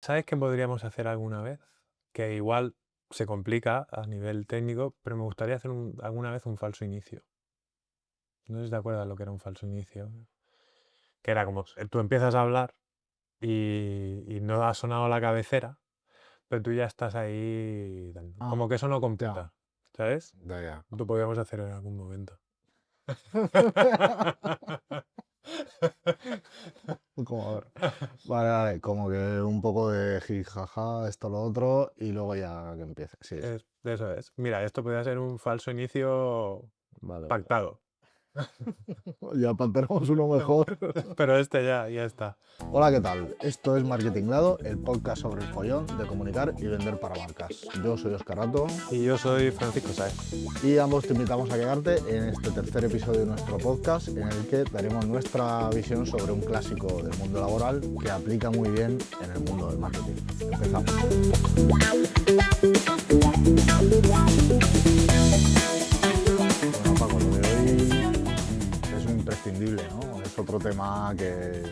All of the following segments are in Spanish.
¿Sabes qué podríamos hacer alguna vez? Que igual se complica a nivel técnico, pero me gustaría hacer alguna vez un falso inicio. No sé si te acuerdas lo que era un falso inicio. Que era como, tú empiezas a hablar y no ha sonado la cabecera, pero tú ya estás ahí dando. Ah, Como que eso no ya, completa, ¿sabes? ya, ya. Lo podríamos hacer en algún momento. Como, a ver. Vale, vale, como que un poco de jijaja, esto, lo otro, y luego ya que empiece. Sí, sí. Eso es. Mira, esto podría ser un falso inicio Vale, vale. pactado. Ya tenemos uno mejor. Pero este ya está. Hola, ¿qué tal? Esto es Marketing Lado, el podcast sobre el follón de comunicar y vender para marcas. Yo soy Oscar Rato Y yo soy Francisco Saez. y ambos te invitamos a quedarte en este tercer episodio de nuestro podcast en el que daremos nuestra visión sobre un clásico del mundo laboral que aplica muy bien en el mundo del marketing. Empezamos. Bueno, Paco, lo de hoy es un imprescindible, ¿no? Es otro tema que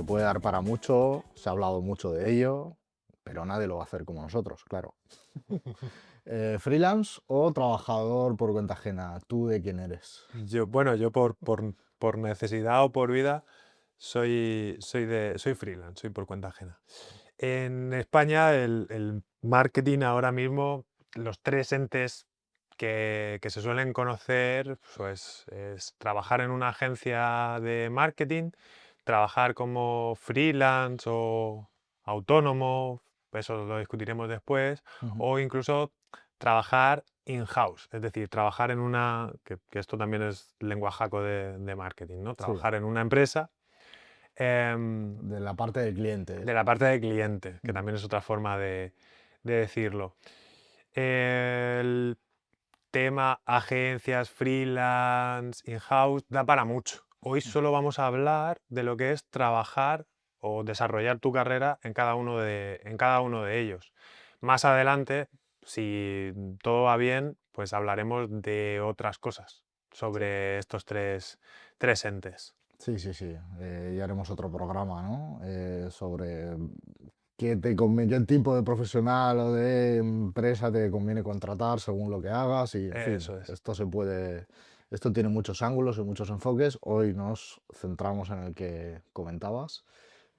puede dar para mucho, se ha hablado mucho de ello, pero nadie lo va a hacer como nosotros, claro. ¿Freelance o trabajador por cuenta ajena? ¿Tú de quién eres? Yo por necesidad o por vida soy freelance, soy por cuenta ajena. En España el marketing ahora mismo, los tres entes que se suelen conocer, pues es trabajar en una agencia de marketing, trabajar como freelance o autónomo, eso lo discutiremos después, Ujú. o incluso trabajar in-house, es decir, trabajar en que esto también es lenguajaco de marketing, ¿no? Sí, Trabajar en una empresa em, de la parte del cliente. de la parte de cliente, que Ujú. también es otra forma de decirlo. El tema agencias, freelance, in-house, da para mucho. Hoy solo vamos a hablar de lo que es trabajar o desarrollar tu carrera en cada uno de ellos. Más adelante, si todo va bien, pues hablaremos de otras cosas Sí, sobre estos tres entes. sí, sí, sí. Ya haremos otro programa, ¿no? Sobre qué tipo de profesional o de empresa te conviene contratar según lo que hagas y, en fin, Eso es. esto tiene muchos ángulos y muchos enfoques. Hoy nos centramos en el que comentabas.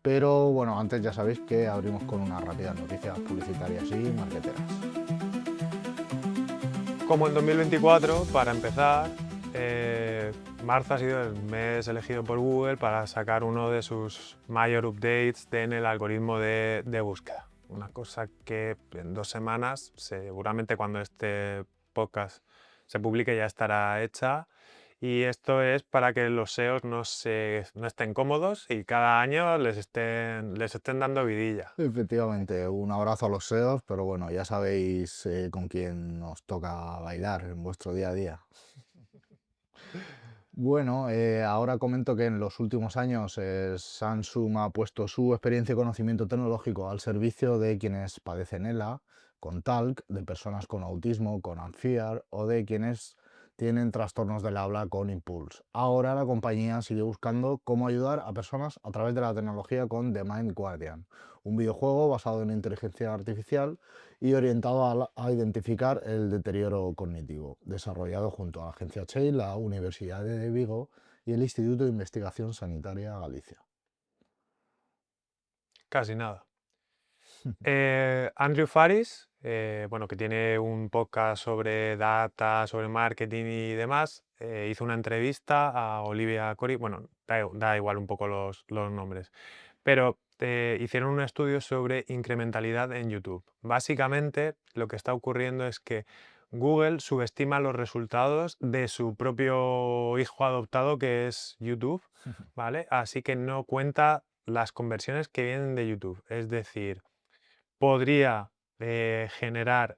Pero bueno, antes ya sabéis que abrimos con unas rápidas noticias publicitarias y marketeras. Como en 2024, para empezar, marzo ha sido el mes elegido por Google para sacar uno de sus mayor updates en el algoritmo de búsqueda. Una cosa que en 2 semanas, seguramente cuando este podcast se publique ya estará hecha. Y esto es para que los SEOs no estén cómodos y cada año les estén dando vidilla. Efectivamente, un abrazo a los SEOs, pero bueno, ya sabéis con quién nos toca bailar en vuestro día a día. Bueno, ahora comento que en los últimos años Samsung ha puesto su experiencia y conocimiento tecnológico al servicio de quienes padecen ELA, con TALC, de personas con autismo, con ANFIAR o de quienes tienen trastornos del habla con Impulse. Ahora la compañía sigue buscando cómo ayudar a personas a través de la tecnología con The Mind Guardian, un videojuego basado en inteligencia artificial y orientado a identificar el deterioro cognitivo, desarrollado junto a la agencia Chey, la Universidad de Vigo y el Instituto de Investigación Sanitaria Galicia. Casi nada. Andrew Faris, bueno, que tiene un podcast sobre data, sobre marketing y demás, hizo una entrevista a Olivia Cori, bueno, da igual un poco los nombres, pero hicieron un estudio sobre incrementalidad en YouTube. Básicamente, lo que está ocurriendo es que Google subestima los resultados de su propio hijo adoptado, que es YouTube, ¿vale? Así que no cuenta las conversiones que vienen de YouTube. Es decir, podría generar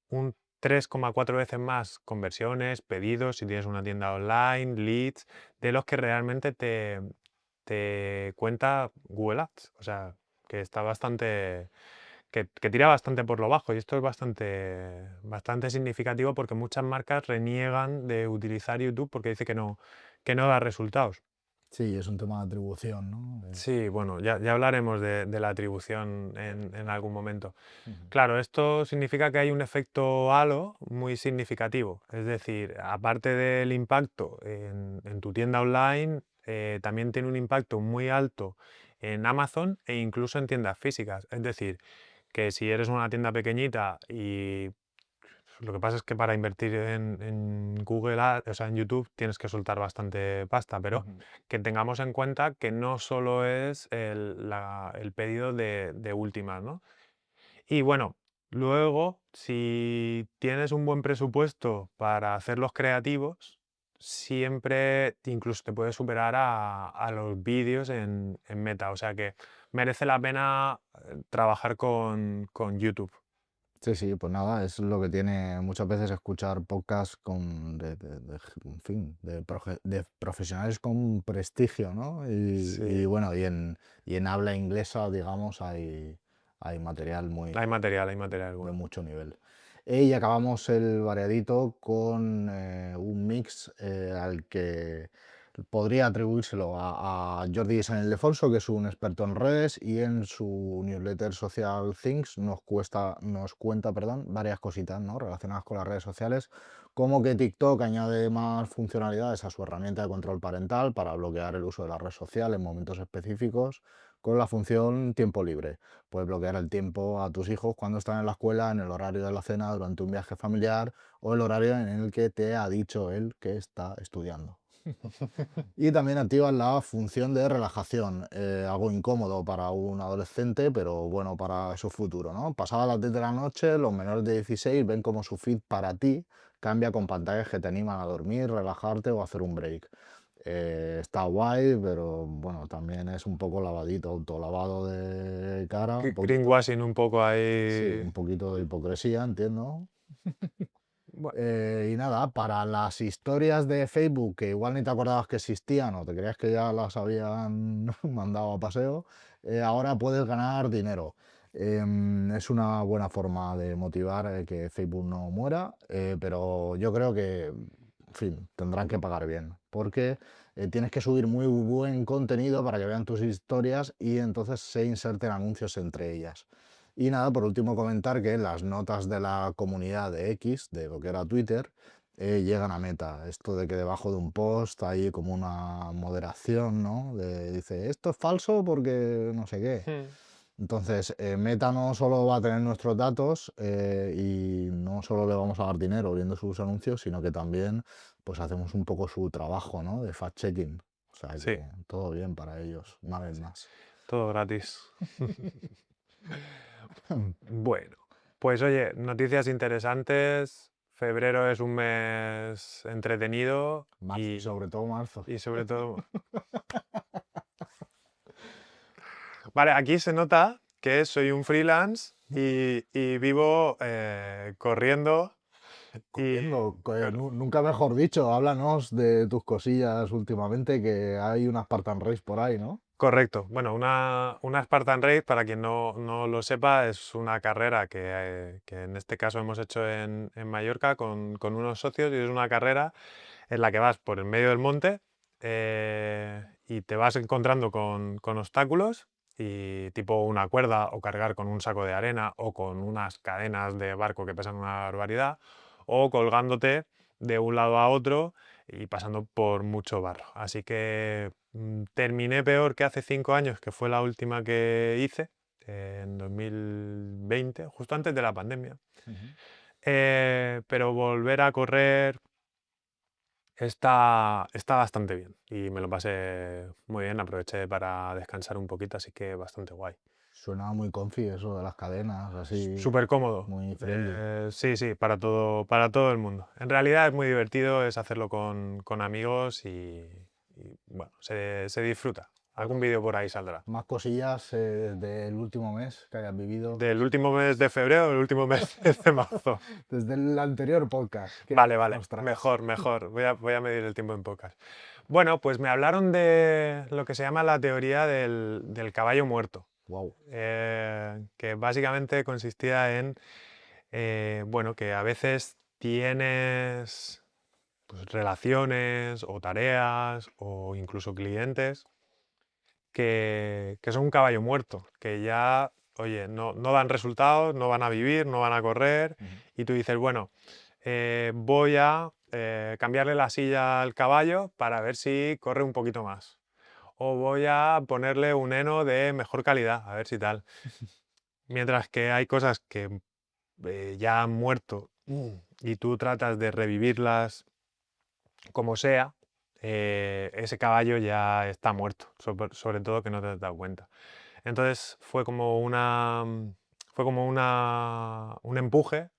un 3,4 veces más conversiones, pedidos, si tienes una tienda online, leads, de los que realmente te cuenta Google Ads. O sea, que está bastante, que tira bastante por lo bajo. Y esto es bastante significativo porque muchas marcas reniegan de utilizar YouTube porque dice que no da resultados. Sí, es un tema de atribución, ¿no? Sí, bueno, ya hablaremos de la atribución en algún momento. Ujú. Claro, esto significa que hay un efecto halo muy significativo. Es decir, aparte del impacto en tu tienda online, también tiene un impacto muy alto en Amazon e incluso en tiendas físicas. Es decir, que si eres una tienda pequeñita y lo que pasa es que para invertir en Google Ads, o sea, en YouTube, tienes que soltar bastante pasta, pero Ujú. que tengamos en cuenta que no solo es el pedido de últimas, ¿no? Y bueno, luego, si tienes un buen presupuesto para hacer los creativos, siempre incluso te puedes superar a los vídeos en Meta. O sea que merece la pena trabajar con YouTube. Sí, sí, pues nada, es lo que tiene muchas veces escuchar podcasts en fin, de profesionales con prestigio, ¿no? Y Sí, bueno, y en habla inglesa, digamos, hay material hay material de bueno. mucho nivel. Y acabamos el variadito con un mix al que podría atribuírselo a Jordi San Ildefonso, que es un experto en redes, y en su newsletter Social Things nos cuenta, perdón, varias cositas, ¿no?, relacionadas con las redes sociales, como que TikTok añade más funcionalidades a su herramienta de control parental para bloquear el uso de la red social en momentos específicos con la función tiempo libre. Puedes bloquear el tiempo a tus hijos cuando están en la escuela, en el horario de la cena, durante un viaje familiar o el horario en el que te ha dicho él que está estudiando. Y también activas la función de relajación, algo incómodo para un adolescente, pero bueno para su futuro, ¿no? Pasadas las 10 de la noche, los menores de 16 ven como su feed para ti cambia con pantallas que te animan a dormir, relajarte o hacer un break. Está guay, pero bueno, también es un poco lavadito, autolavado de cara, un poquito. Greenwashing un poco Sí, ahí. un poquito de hipocresía, entiendo. Bueno, Y nada, para las historias de Facebook, que igual ni te acordabas que existían o te creías que ya las habían mandado a paseo, ahora puedes ganar dinero. Es una buena forma de motivar que Facebook no muera, pero yo creo que, en fin, tendrán que pagar bien, porque tienes que subir muy buen contenido para que vean tus historias y entonces se inserten anuncios entre ellas. Y nada, por último comentar que las notas de la comunidad de X, de lo que era Twitter, llegan a Meta. Esto de que debajo de un post hay como una moderación, ¿no? Dice, esto es falso porque no sé qué. hmm, Entonces, Meta no solo va a tener nuestros datos y no solo le vamos a dar dinero viendo sus anuncios, sino que también pues hacemos un poco su trabajo, ¿no?, de fact-checking. O sea sí, que todo bien para ellos, una vez más. todo gratis. Bueno, pues oye, noticias interesantes. Febrero es un mes entretenido Marzo, sobre todo marzo. y sobre todo... Vale, aquí se nota que soy un freelance y vivo corriendo y... Corriendo, claro, nunca mejor dicho, háblanos de tus cosillas últimamente, que hay una Spartan Race por ahí, ¿no? correcto. Bueno, una Spartan Race, para quien no lo sepa, es una carrera que en este caso hemos hecho en Mallorca con unos socios y es una carrera en la que vas por el medio del monte y te vas encontrando con obstáculos y tipo una cuerda o cargar con un saco de arena o con unas cadenas de barco que pesan una barbaridad o colgándote de un lado a otro y pasando por mucho barro. Así que terminé peor que hace 5 años, que fue la última que hice, en 2020, justo antes de la pandemia. Ujú. Pero volver a correr está bastante bien y me lo pasé muy bien, aproveché para descansar un poquito, así que bastante guay. Suena muy comfy eso de las cadenas, así, Súper cómodo. muy friendly. Sí, sí, para todo el mundo. En realidad es muy divertido, es hacerlo con amigos y, bueno, se disfruta. Algún vídeo por ahí saldrá. Más cosillas del último mes que hayas vivido ¿Del último mes de febrero o del último mes de marzo? desde el anterior podcast. ¿Qué Vale, vale, nos traes? mejor, mejor. Voy a medir el tiempo en pocas. Bueno, pues me hablaron de lo que se llama la teoría del caballo muerto, Wow. que básicamente consistía en, bueno, que a veces tienes pues, relaciones o tareas o incluso clientes que son un caballo muerto, que ya, oye, no dan resultados, no van a vivir, no van a correr, Ujú. y tú dices, bueno, voy a cambiarle la silla al caballo para ver si corre un poquito más. O voy a ponerle un heno de mejor calidad, a ver si tal. Mientras que hay cosas que ya han muerto y tú tratas de revivirlas como sea, ese caballo ya está muerto, sobre todo que no te has dado cuenta. Entonces fue como un empuje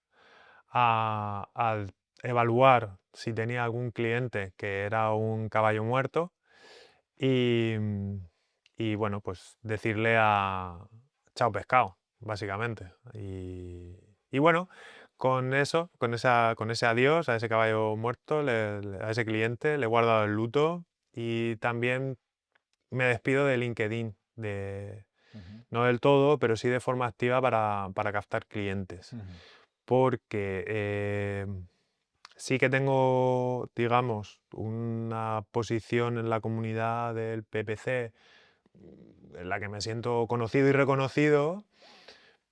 al evaluar si tenía algún cliente que era un caballo muerto y, y bueno, pues decirle a chao pescado, básicamente. Y bueno, con eso, con ese adiós a ese caballo muerto, a ese cliente, le he guardado el luto y también me despido de LinkedIn, Ujú, no del todo, pero sí de forma activa para captar clientes. ujú. Porque sí que tengo, digamos, una posición en la comunidad del PPC en la que me siento conocido y reconocido,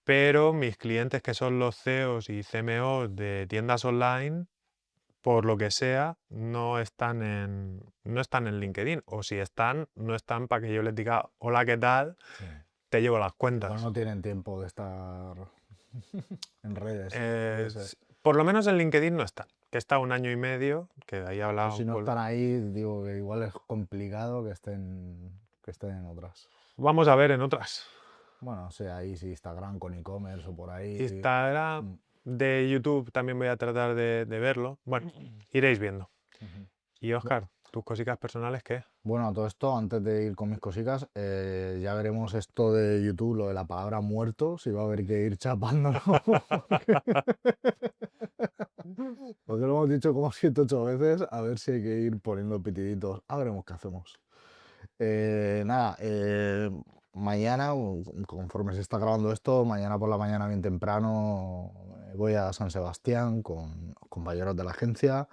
pero mis clientes que son los CEOs y CMOs de tiendas online, por lo que sea, no están en LinkedIn. O si están, no están para que yo les diga, hola, ¿qué tal? Sí. Te llevo las Igual cuentas. no tienen tiempo de estar en redes, puede ser. Por lo menos en LinkedIn no están, que está un año y medio, que de ahí he Pero hablado. si no están ahí, digo que igual es complicado que estén en otras. Vamos a ver en otras. Bueno, sea ahí si Instagram con e-commerce o por ahí. Instagram, Mm, de YouTube también voy a tratar de verlo. Bueno, iréis viendo. ujú. Y Bu- Oscar, ¿tus cositas personales qué? Bueno, todo esto, antes de ir con mis cositas, ya veremos esto de YouTube, lo de la palabra muerto, si va a haber que ir chapándolo. Porque lo hemos dicho como 7 u 8 veces, a ver si hay que ir poniendo pitiditos. A veremos qué hacemos. Nada, mañana, conforme se está grabando esto, mañana por la mañana bien temprano voy a San Sebastián con compañeros de la agencia,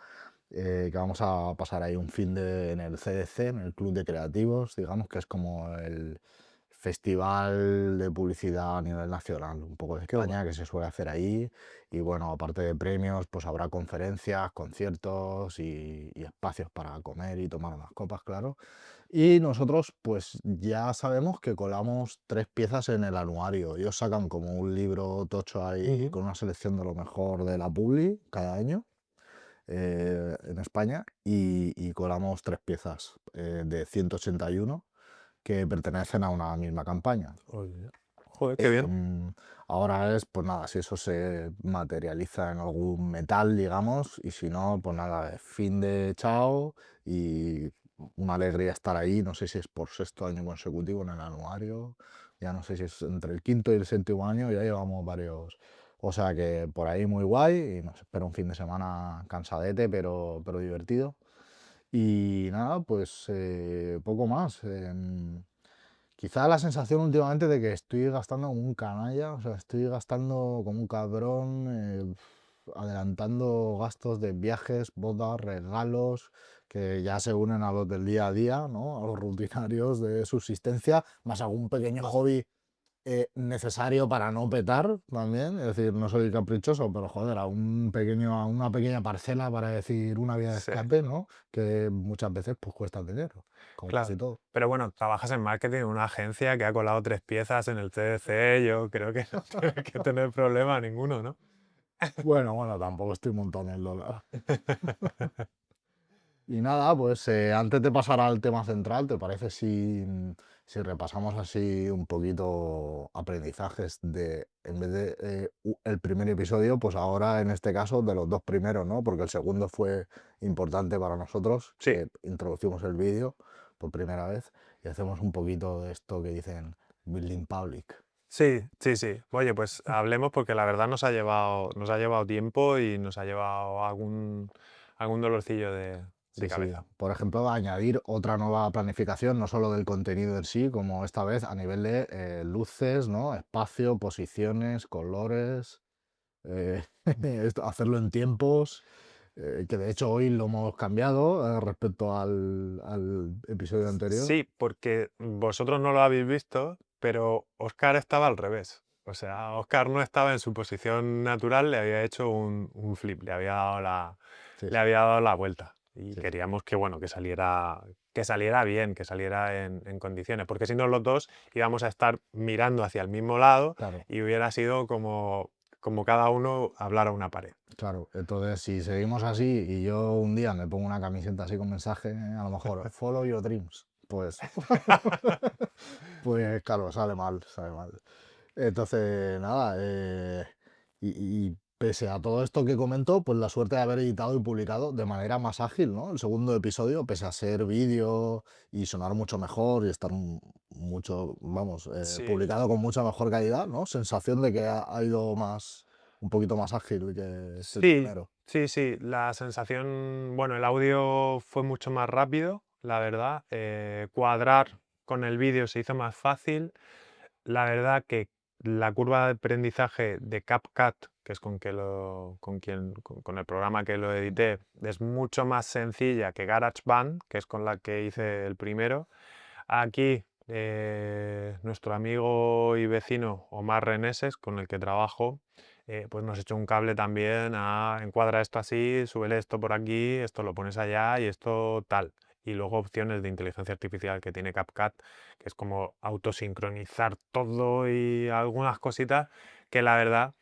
que vamos a pasar ahí un en el CDC, en el Club de Creativos, digamos que es como el festival de publicidad a nivel nacional, un poco de Qué guay. España, que se suele hacer ahí. Y bueno, aparte de premios, pues habrá conferencias, conciertos y espacios para comer y tomar unas copas, claro. Y nosotros, pues ya sabemos que colamos 3 piezas en el anuario. Ellos sacan como un libro tocho ahí Ujú. con una selección de lo mejor de la Publi cada año en España y colamos 3 piezas de 181 que pertenecen a una misma campaña. Oye, joder, qué bien. Ahora es, pues nada, si eso se materializa en algún metal, digamos, y si no, pues nada, fin de chao y una alegría estar ahí. No sé si es por 6.º año consecutivo en el anuario, ya no sé si es entre el quinto y el 7.º año, ya llevamos varios. O sea que por ahí muy guay y nos espera un fin de semana cansadete, pero divertido. Y nada, pues poco más. Quizá la sensación últimamente de que estoy gastando como un canalla, o sea, estoy gastando como un cabrón, adelantando gastos de viajes, bodas, regalos, que ya se unen a los del día a día, ¿no? A los rutinarios de subsistencia, más algún pequeño hobby necesario para no petar también, es decir, no soy caprichoso, pero joder, a una pequeña parcela para decir una vía de Sí, escape, ¿no? Que muchas veces pues cuesta dinero, como claro. casi todo. Pero bueno, trabajas en marketing en una agencia que ha colado 3 piezas en el CDC. Yo creo que no tienes que tener problema ninguno, ¿no? Bueno, tampoco estoy montando el dólar. Y nada, pues antes de pasar al tema central, ¿te parece si repasamos así un poquito aprendizajes en vez de el primer episodio, pues ahora en este caso de los 2 primeros, ¿no? Porque el segundo fue importante para nosotros, Sí, que introducimos el vídeo por primera vez y hacemos un poquito de esto que dicen Building Public. sí, sí, sí. Oye, pues hablemos porque la verdad nos ha llevado tiempo y nos ha llevado algún dolorcillo de Sí, sí. cabeza. Por ejemplo, añadir otra nueva planificación, no solo del contenido en sí, como esta vez a nivel de luces, ¿no? Espacio, posiciones, colores, eh, hacerlo en tiempos. Que de hecho hoy lo hemos cambiado respecto al episodio anterior. Sí, porque vosotros no lo habéis visto, pero Oscar estaba al revés. O sea, Oscar no estaba en su posición natural, le había hecho un flip, Sí, le sí, había dado la vuelta. Y sí, sí. queríamos que, bueno, que saliera bien, que saliera en condiciones, porque si no los dos íbamos a estar mirando hacia el mismo lado Claro, y hubiera sido como cada uno hablar a una pared. claro. Entonces, si seguimos así y yo un día me pongo una camiseta así con mensaje, a lo mejor, follow your dreams, pues, pues claro, sale mal, sale mal. Entonces, nada, y pese a todo esto que comento, pues la suerte de haber editado y publicado de manera más ágil, ¿no? El segundo episodio, pese a ser vídeo y sonar mucho mejor y estar mucho, vamos, Sí, publicado con mucha mejor calidad, ¿no? Sensación de que ha ido más, un poquito más ágil que el sí, primero. sí, sí. La sensación, bueno, el audio fue mucho más rápido, la verdad. Cuadrar con el vídeo se hizo más fácil. La verdad que la curva de aprendizaje de CapCut, que es con el programa que lo edité, es mucho más sencilla que GarageBand, que es con la que hice el primero. Aquí, nuestro amigo y vecino Omar Reneses, con el que trabajo, pues nos echó un cable también a encuadra esto así, súbele esto por aquí, esto lo pones allá y esto tal. Y luego opciones de inteligencia artificial que tiene CapCut, que es como autosincronizar todo y algunas cositas que la verdad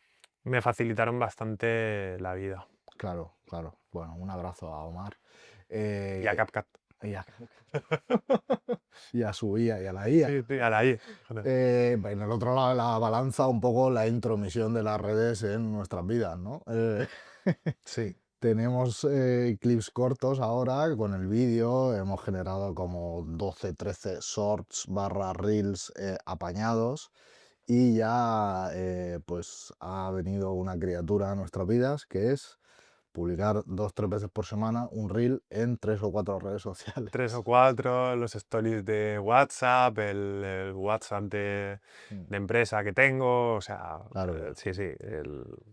me facilitaron bastante la vida. Claro, claro. Bueno, un abrazo a Omar. Y a Eh, CapCut. y a, y a su IA y a la IA. Sí, sí, a la I. Joder. En el otro lado de la balanza, un poco la intromisión de las redes en nuestras vidas, ¿no? Sí. Tenemos clips cortos ahora con el vídeo, hemos generado como 12, 13 shorts barra reels apañados y ya pues ha venido una criatura a nuestras vidas que es publicar 2, 3 veces por semana un reel en 3 o 4 redes sociales. Tres o cuatro, los stories de WhatsApp, el WhatsApp Mm. de empresa que tengo, o sea, Claro, sí, sí,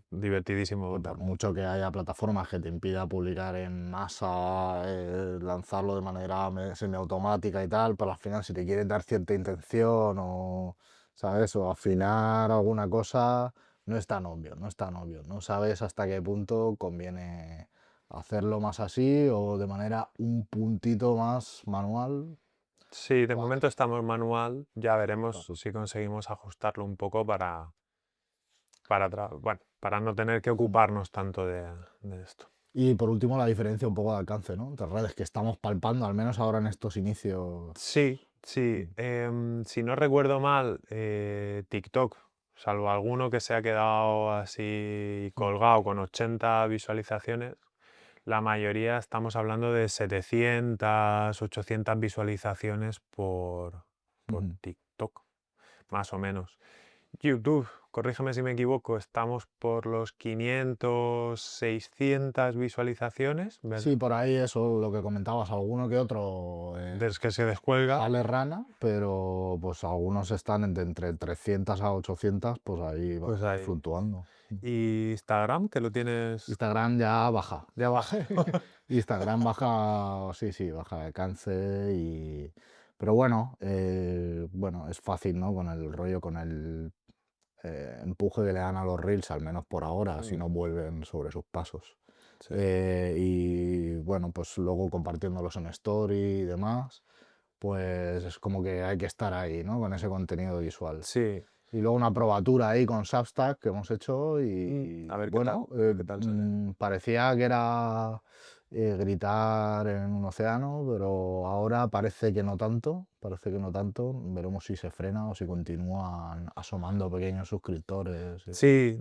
divertidísimo que por también. mucho que haya plataformas que te impida publicar en masa, lanzarlo de manera semiautomática y tal, pero al final si te quieres dar cierta intención o, ¿sabes? O afinar alguna cosa, no es tan obvio, no es tan obvio. No sabes hasta qué punto conviene hacerlo más así o de manera un puntito más manual. Sí, de Vale. momento estamos manual, ya veremos Claro. si conseguimos ajustarlo un poco bueno, para no tener que Mm. ocuparnos tanto de esto. Y por último, la diferencia un poco de alcance, ¿no? Entre redes que estamos palpando, al menos ahora en estos inicios. Sí, sí. Mm. Si no recuerdo mal, TikTok, salvo alguno que se ha quedado así Mm. colgado con 80 visualizaciones, la mayoría estamos hablando de 700, 800 visualizaciones por Ujú. TikTok, más o menos. YouTube, corrígeme si me equivoco, estamos por los 500, 600 visualizaciones, Sí, ¿verdad? por ahí eso, lo que comentabas, alguno que otro Desde que se descuelga. sale rana, pero pues algunos están entre 300 a 800, pues ahí va Pues ahí. fluctuando. Y Instagram, que lo tienes Instagram ya baja. ya abajo. Instagram baja, sí, sí, baja de alcance Pero bueno, bueno, es fácil, ¿no? Con el rollo, con el empuje que le dan a los reels, al menos por ahora, si Mm, no vuelven sobre sus pasos. sí. Y bueno, pues luego compartiéndolos en story y demás, pues es como que hay que estar ahí, ¿no? Con ese contenido visual. Sí. Y luego una probatura ahí con Substack que hemos hecho A y ver bueno, a ver qué tal sale. parecía que era gritar en un océano, pero ahora parece que no tanto, parece que no tanto. Veremos si se frena o si continúan asomando pequeños suscriptores. Sí,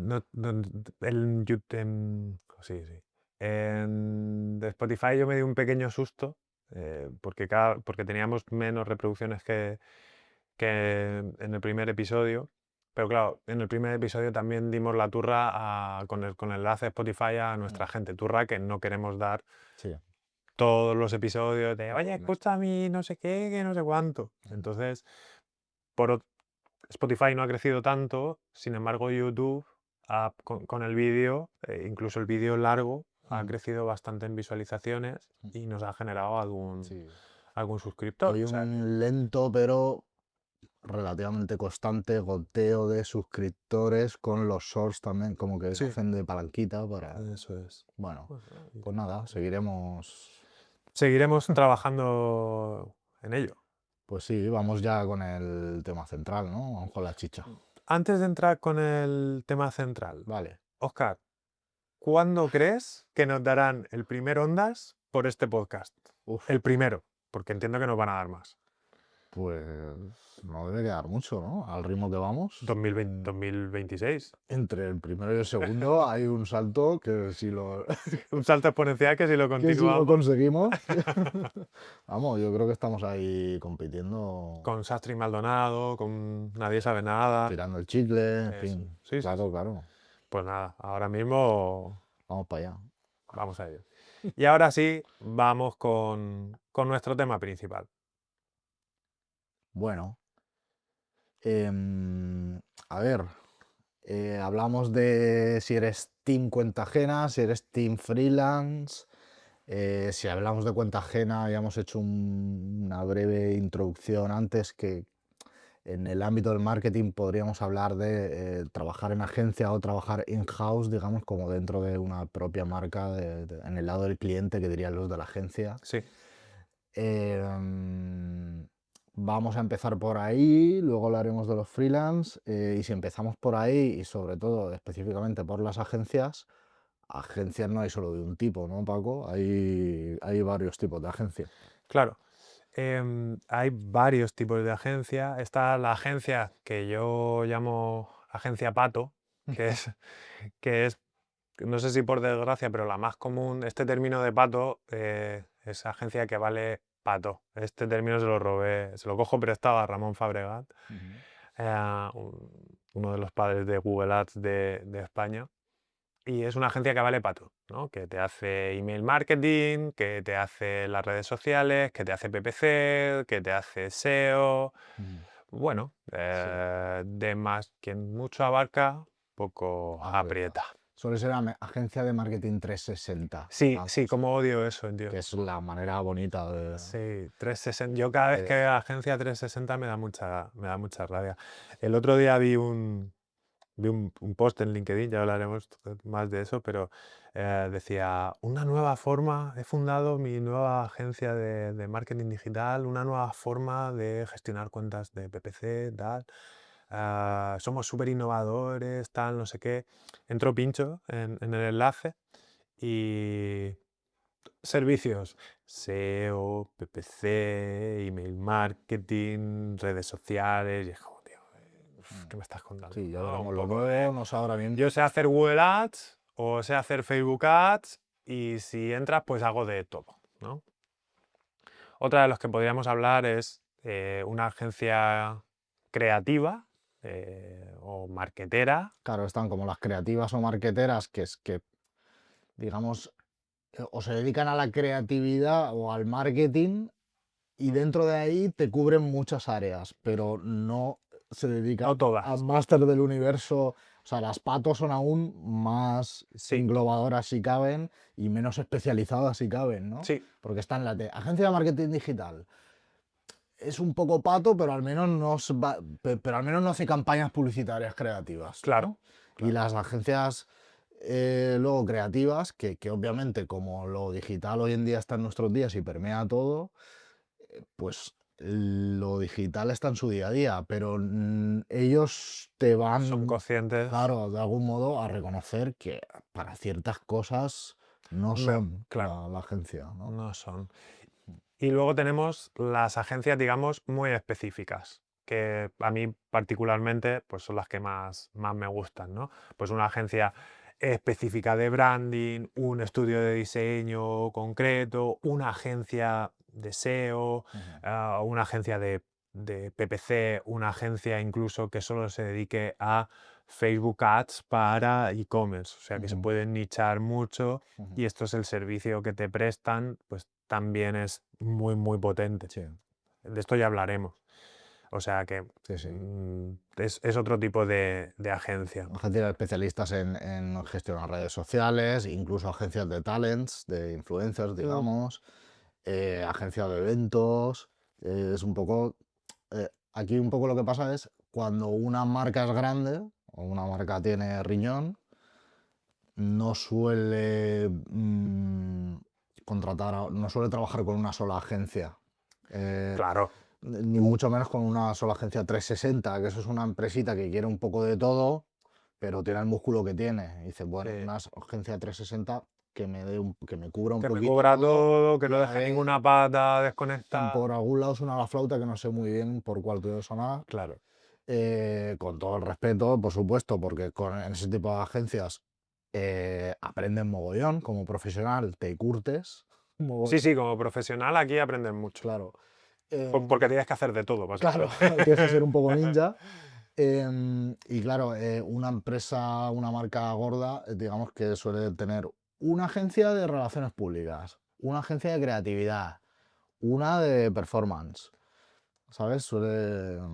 el YouTube, sí, sí. De Spotify yo me di un pequeño susto, porque teníamos menos reproducciones que en el primer episodio. Pero claro, en el primer episodio también dimos la turra con el enlace de Spotify a Mm. nuestra gente. Turra que no queremos dar Sí, todos los episodios de, claro, oye, escucha a mí no sé qué, que no sé cuánto. Entonces, por, ot- Spotify no ha crecido tanto, sin embargo, YouTube con el vídeo, incluso el vídeo largo, ha crecido bastante en visualizaciones y nos ha generado Sí. algún suscriptor. Hay O sea, un lento pero relativamente constante goteo de suscriptores con los shorts también, como que sí, hacen de palanquita para... eso es. Bueno, Bueno, y pues nada, seguiremos. seguiremos trabajando en ello. Pues sí, vamos ya con el tema central, ¿no? Vamos con la chicha. Antes de entrar con el tema central, Vale. Oscar, ¿cuándo crees que nos darán el primer Ondas por este podcast? Uf, El primero, porque entiendo que nos van a dar más. pues no debe quedar mucho, ¿no? Al ritmo que vamos. 2020, 2026. Entre el primero y el segundo hay un salto que si lo, Un salto exponencial que si lo que si lo continuamos conseguimos, vamos, yo creo que estamos ahí compitiendo, con Sastre y Maldonado, con Nadie sabe nada. tirando el chicle, en Eso. fin. Sí, sí, Claro, sí. claro. Pues nada, ahora mismo Vamos para allá. vamos a ello. Y ahora sí, vamos con nuestro tema principal. Bueno, a ver, hablamos de si eres team cuenta ajena, si eres team freelance. Si hablamos de cuenta ajena, ya hemos hecho una breve introducción antes que en el ámbito del marketing podríamos hablar de trabajar en agencia o trabajar in-house, digamos, como dentro de una propia marca, en el lado del cliente, que dirían los de la agencia. Sí, Em, Vamos a empezar por ahí, luego hablaremos de los freelance, y si empezamos por ahí y sobre todo específicamente por las agencias, agencias no hay solo de un tipo, ¿no, Paco? Hay varios tipos de agencias. claro. Hay varios tipos de agencia. Está la agencia que yo llamo agencia pato, que es, que es, no sé si por desgracia, pero la más común. Este término de pato es agencia que vale pato. Este término se lo robé, se lo cojo prestado a Ramón Fabregat, uno de los padres de Google Ads de España. Y es una agencia que vale pato, ¿no? Que te hace email marketing, que te hace las redes sociales, que te hace PPC, que te hace SEO. Ujú. Bueno, Sí, de más, quien mucho abarca, poco aprieta. aprieta. Suele ser agencia de marketing 360, Sí, sí, digamos, como odio eso, tío. que es la manera bonita de... Sí, 360. Yo cada vez que de- veo agencia 360 me da mucha rabia. El otro día vi un post en LinkedIn, ya hablaremos más de eso, pero decía, una nueva forma, he fundado mi nueva agencia de marketing digital, una nueva forma de gestionar cuentas de PPC, tal. Somos súper innovadores, tal, no sé qué. Entró pincho en el enlace y servicios, SEO, PPC, email marketing, redes sociales. Y es como, tío, ¿qué me estás contando? Sí, ya ¿No? Un veremos lo poco nuevo, de... no sabrá bien. Yo sé hacer Google Ads o sé hacer Facebook Ads y si entras, pues hago de todo, ¿no? Otra de los que podríamos hablar es una agencia creativa o marketera. Claro, están como las creativas o marqueteras, que es que, digamos, o se dedican a la creatividad o al marketing y dentro de ahí te cubren muchas áreas, pero no se dedican No al todas. máster del universo. O sea, las patos son aún más Sí, englobadoras si caben y menos especializadas si caben, ¿no? sí, Porque están las de agencia de marketing digital. Es un poco pato, pero al menos pero al menos no hace campañas publicitarias creativas, claro, ¿no? Y claro. las agencias luego creativas, que obviamente como lo digital hoy en día está en nuestros días y permea todo, pues lo digital está en su día a día, pero ellos te Son van, conscientes. claro, de algún modo a reconocer que para ciertas cosas no son Claro, la agencia, ¿no? no son. Y luego tenemos las agencias, digamos, muy específicas, que a mí particularmente pues son las que más me gustan, ¿no? Pues una agencia específica de branding, un estudio de diseño concreto, una agencia de SEO, Ujú, una agencia de PPC, una agencia incluso que solo se dedique a Facebook Ads para e-commerce, o sea que se ujú, pueden nichar mucho ujú. y esto es el servicio que te prestan, pues también es muy, muy potente. Sí. De esto ya hablaremos. O sea que Sí, sí. es otro tipo de agencia. Agencias especialistas en gestionar redes sociales, incluso agencias de talents, de influencers, Mm. digamos, agencias de eventos. Es un poco. Aquí un poco lo que pasa es cuando una marca es grande o una marca tiene riñón, no suele no suele trabajar con una sola agencia. Eh, Claro, ni mucho menos con una sola agencia 360, que eso es una empresita que quiere un poco de todo, pero tiene el músculo que tiene. Y dice, sí. bueno, una agencia 360 que me cubra un Que me poquito cubra todo todo, que y no a deje ver, ninguna pata por desconectada. algún lado suena la flauta que no sé muy bien por cuál puede sonar. Claro. Con todo el respeto, por supuesto, porque en ese tipo de agencias aprenden mogollón, como profesional te curtes, Sí, mogollón, sí, como profesional aquí aprendes mucho. claro. Porque tienes que hacer de todo, Claro, básicamente. tienes que ser un poco ninja. Y claro, una empresa, una marca gorda, digamos que suele tener una agencia de relaciones públicas, una agencia de creatividad, una de performance, ¿sabes?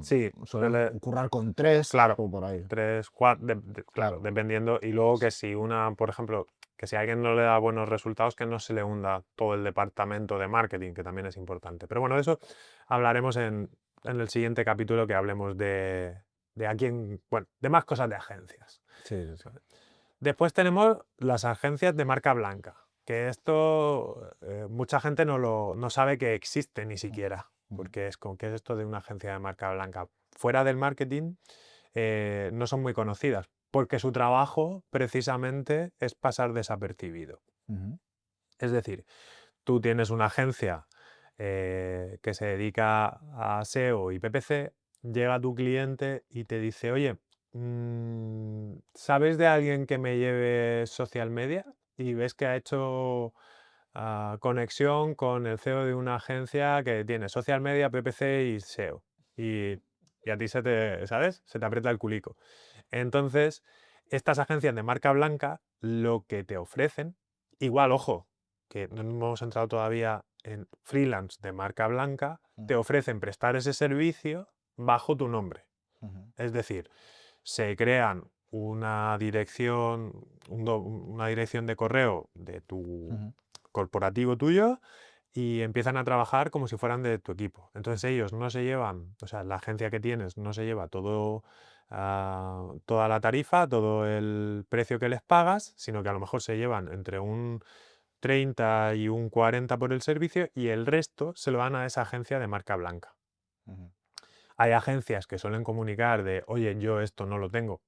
Sí, Suelen currar con tres claro, o por ahí. 3, 4, claro, Claro. dependiendo. Y luego que si una, por ejemplo, que si a alguien no le da buenos resultados, que no se le hunda todo el departamento de marketing, que también es importante. Pero bueno, de eso hablaremos en el siguiente capítulo que hablemos de a quién, bueno, de más cosas de agencias. Sí, sí, sí. ¿Vale? Después tenemos las agencias de marca blanca, que esto mucha gente no sabe que existe ni siquiera, Ujú, porque es como, ¿qué es esto de una agencia de marca blanca? Fuera del marketing no son muy conocidas, porque su trabajo precisamente es pasar desapercibido. ujú, Es decir, tú tienes una agencia que se dedica a SEO y PPC, llega tu cliente y te dice, oye, ¿sabes de alguien que me lleve social media? Y ves que ha hecho conexión con el CEO de una agencia que tiene social media, PPC y SEO. Y a ti ¿sabes? Se te aprieta el culico. Entonces, estas agencias de marca blanca lo que te ofrecen, igual, ojo, que no hemos entrado todavía en freelance de marca blanca, te ujú, ofrecen prestar ese servicio bajo tu nombre. ujú, Es decir, se crean una dirección, una dirección de correo de tu ujú, corporativo tuyo y empiezan a trabajar como si fueran de tu equipo. Entonces ellos no se llevan, o sea, la agencia que tienes no se lleva todo, toda la tarifa, todo el precio que les pagas, sino que a lo mejor se llevan entre un 30 y un 40 por el servicio y el resto se lo dan a esa agencia de marca blanca. ujú, Hay agencias que suelen comunicar de, oye, yo esto no lo tengo,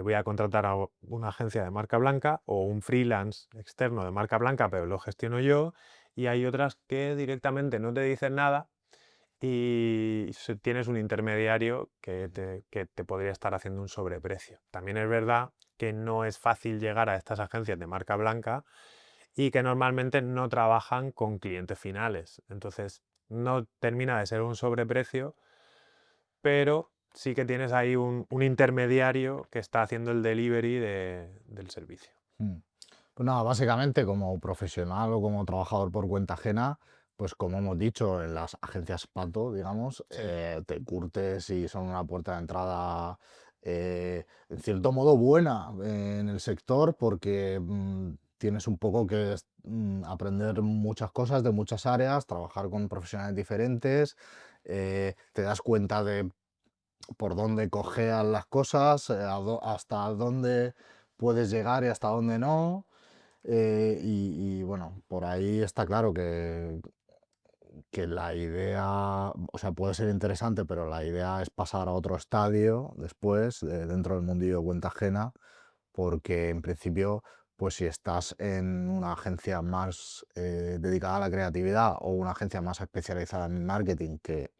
voy a contratar a una agencia de marca blanca o un freelance externo de marca blanca, pero lo gestiono yo. Y hay otras que directamente no te dicen nada y tienes un intermediario que te podría estar haciendo un sobreprecio. También es verdad que no es fácil llegar a estas agencias de marca blanca y que normalmente no trabajan con clientes finales. Entonces, no termina de ser un sobreprecio, pero sí que tienes ahí un intermediario que está haciendo el delivery del servicio. mm. Pues nada, básicamente como profesional o como trabajador por cuenta ajena, pues como hemos dicho, en las agencias Pato, digamos, Sí, te curtes y son una puerta de entrada, en cierto modo buena en el sector porque tienes un poco que aprender muchas cosas de muchas áreas, trabajar con profesionales diferentes, te das cuenta de por dónde cojean las cosas, hasta dónde puedes llegar y hasta dónde no. Y bueno, por ahí está claro que la idea, o sea, puede ser interesante, pero la idea es pasar a otro estadio después, dentro del mundillo de cuenta ajena, porque en principio, pues si estás en una agencia más dedicada a la creatividad o una agencia más especializada en marketing, que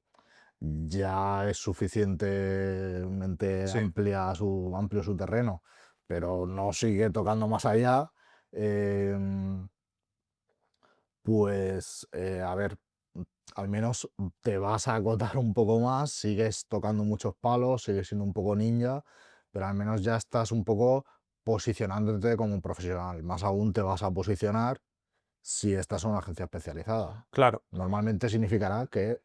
ya es suficientemente sí, amplio su terreno, pero no sigue tocando más allá. em, pues, a ver, al menos te vas a acotar un poco más, sigues tocando muchos palos, sigues siendo un poco ninja, pero al menos ya estás un poco posicionándote como un profesional. Más aún te vas a posicionar si estás en una agencia especializada. Claro, Normalmente significará que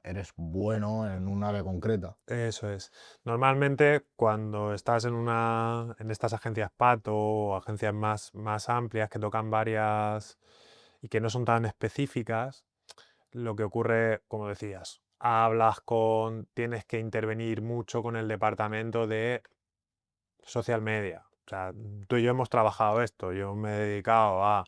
eres bueno en un área concreta. eso es. Normalmente cuando estás en estas agencias pato o agencias más amplias que tocan varias y que no son tan específicas, lo que ocurre, como decías, tienes que intervenir mucho con el departamento de social media. O sea, tú y yo hemos trabajado esto. Yo me he dedicado a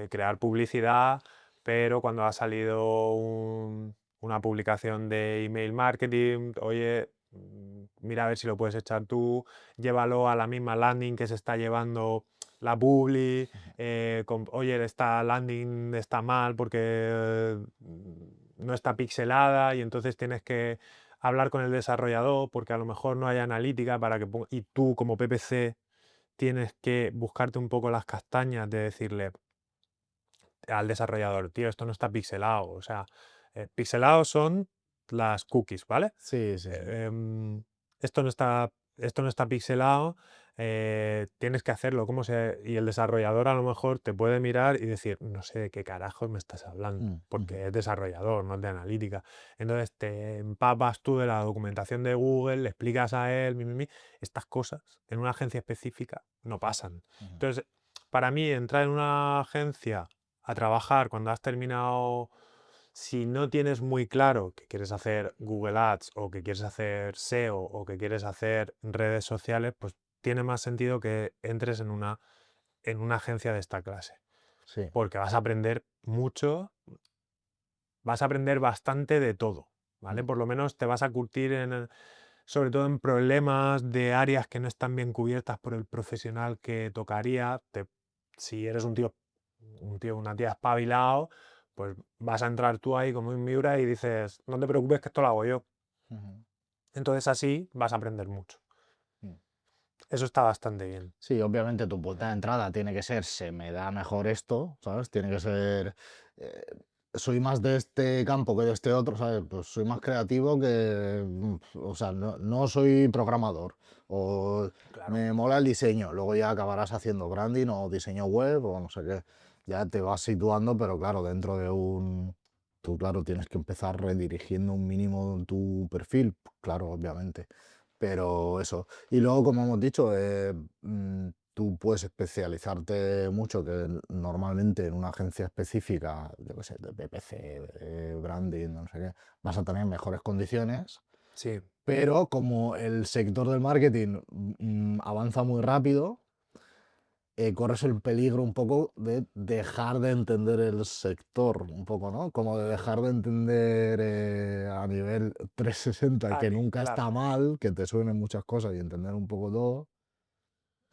crear publicidad, pero cuando ha salido una publicación de email marketing, oye, mira a ver si lo puedes echar tú, llévalo a la misma landing que se está llevando la publi, oye, esta landing está mal porque no está pixelada y entonces tienes que hablar con el desarrollador porque a lo mejor no hay analítica para que y tú como PPC tienes que buscarte un poco las castañas de decirle al desarrollador, tío, esto no está pixelado. O sea, pixelados son las cookies, ¿vale? Sí, sí, sí. Esto no está, esto no está pixelado, tienes que hacerlo. Y el desarrollador a lo mejor te puede mirar y decir, no sé de qué carajos me estás hablando, Ujú, porque es desarrollador, no es de analítica. Entonces te empapas tú de la documentación de Google, le explicas a él, estas cosas en una agencia específica no pasan. ujú. Entonces, para mí, entrar en una agencia a trabajar cuando has terminado, si no tienes muy claro que quieres hacer Google Ads o que quieres hacer SEO o que quieres hacer redes sociales, pues tiene más sentido que entres en una agencia de esta clase, Sí. porque vas a aprender mucho, vas a aprender bastante de todo, ¿vale? Por lo menos te vas a curtir sobre todo en problemas de áreas que no están bien cubiertas por el profesional que tocaría. Si eres una tía espabilado, pues vas a entrar tú ahí como un Miura y dices, no te preocupes que esto lo hago yo. Ujú, Entonces así vas a aprender mucho. mm. Eso está bastante bien. Sí, obviamente tu puerta de entrada tiene que ser, se me da mejor esto, ¿sabes? Tiene que ser, eh, soy más de este campo que de este otro, ¿sabes? Pues soy más creativo que, o sea, no soy programador, o Claro, me mola el diseño, luego ya acabarás haciendo branding o diseño web o no sé qué, ya te vas situando, pero claro, dentro de tú claro, tienes que empezar redirigiendo un mínimo tu perfil, claro, obviamente. Pero eso. Y luego, como hemos dicho, tú puedes especializarte mucho, que normalmente en una agencia específica, yo qué sé, de PPC, de branding, no sé qué, vas a tener mejores condiciones, sí, pero como el sector del marketing avanza muy rápido, corres el peligro un poco de dejar de entender el sector, un poco, ¿no? Como de dejar de entender a nivel 360, que nunca está claro. mal, que te suenen muchas cosas y entender un poco todo.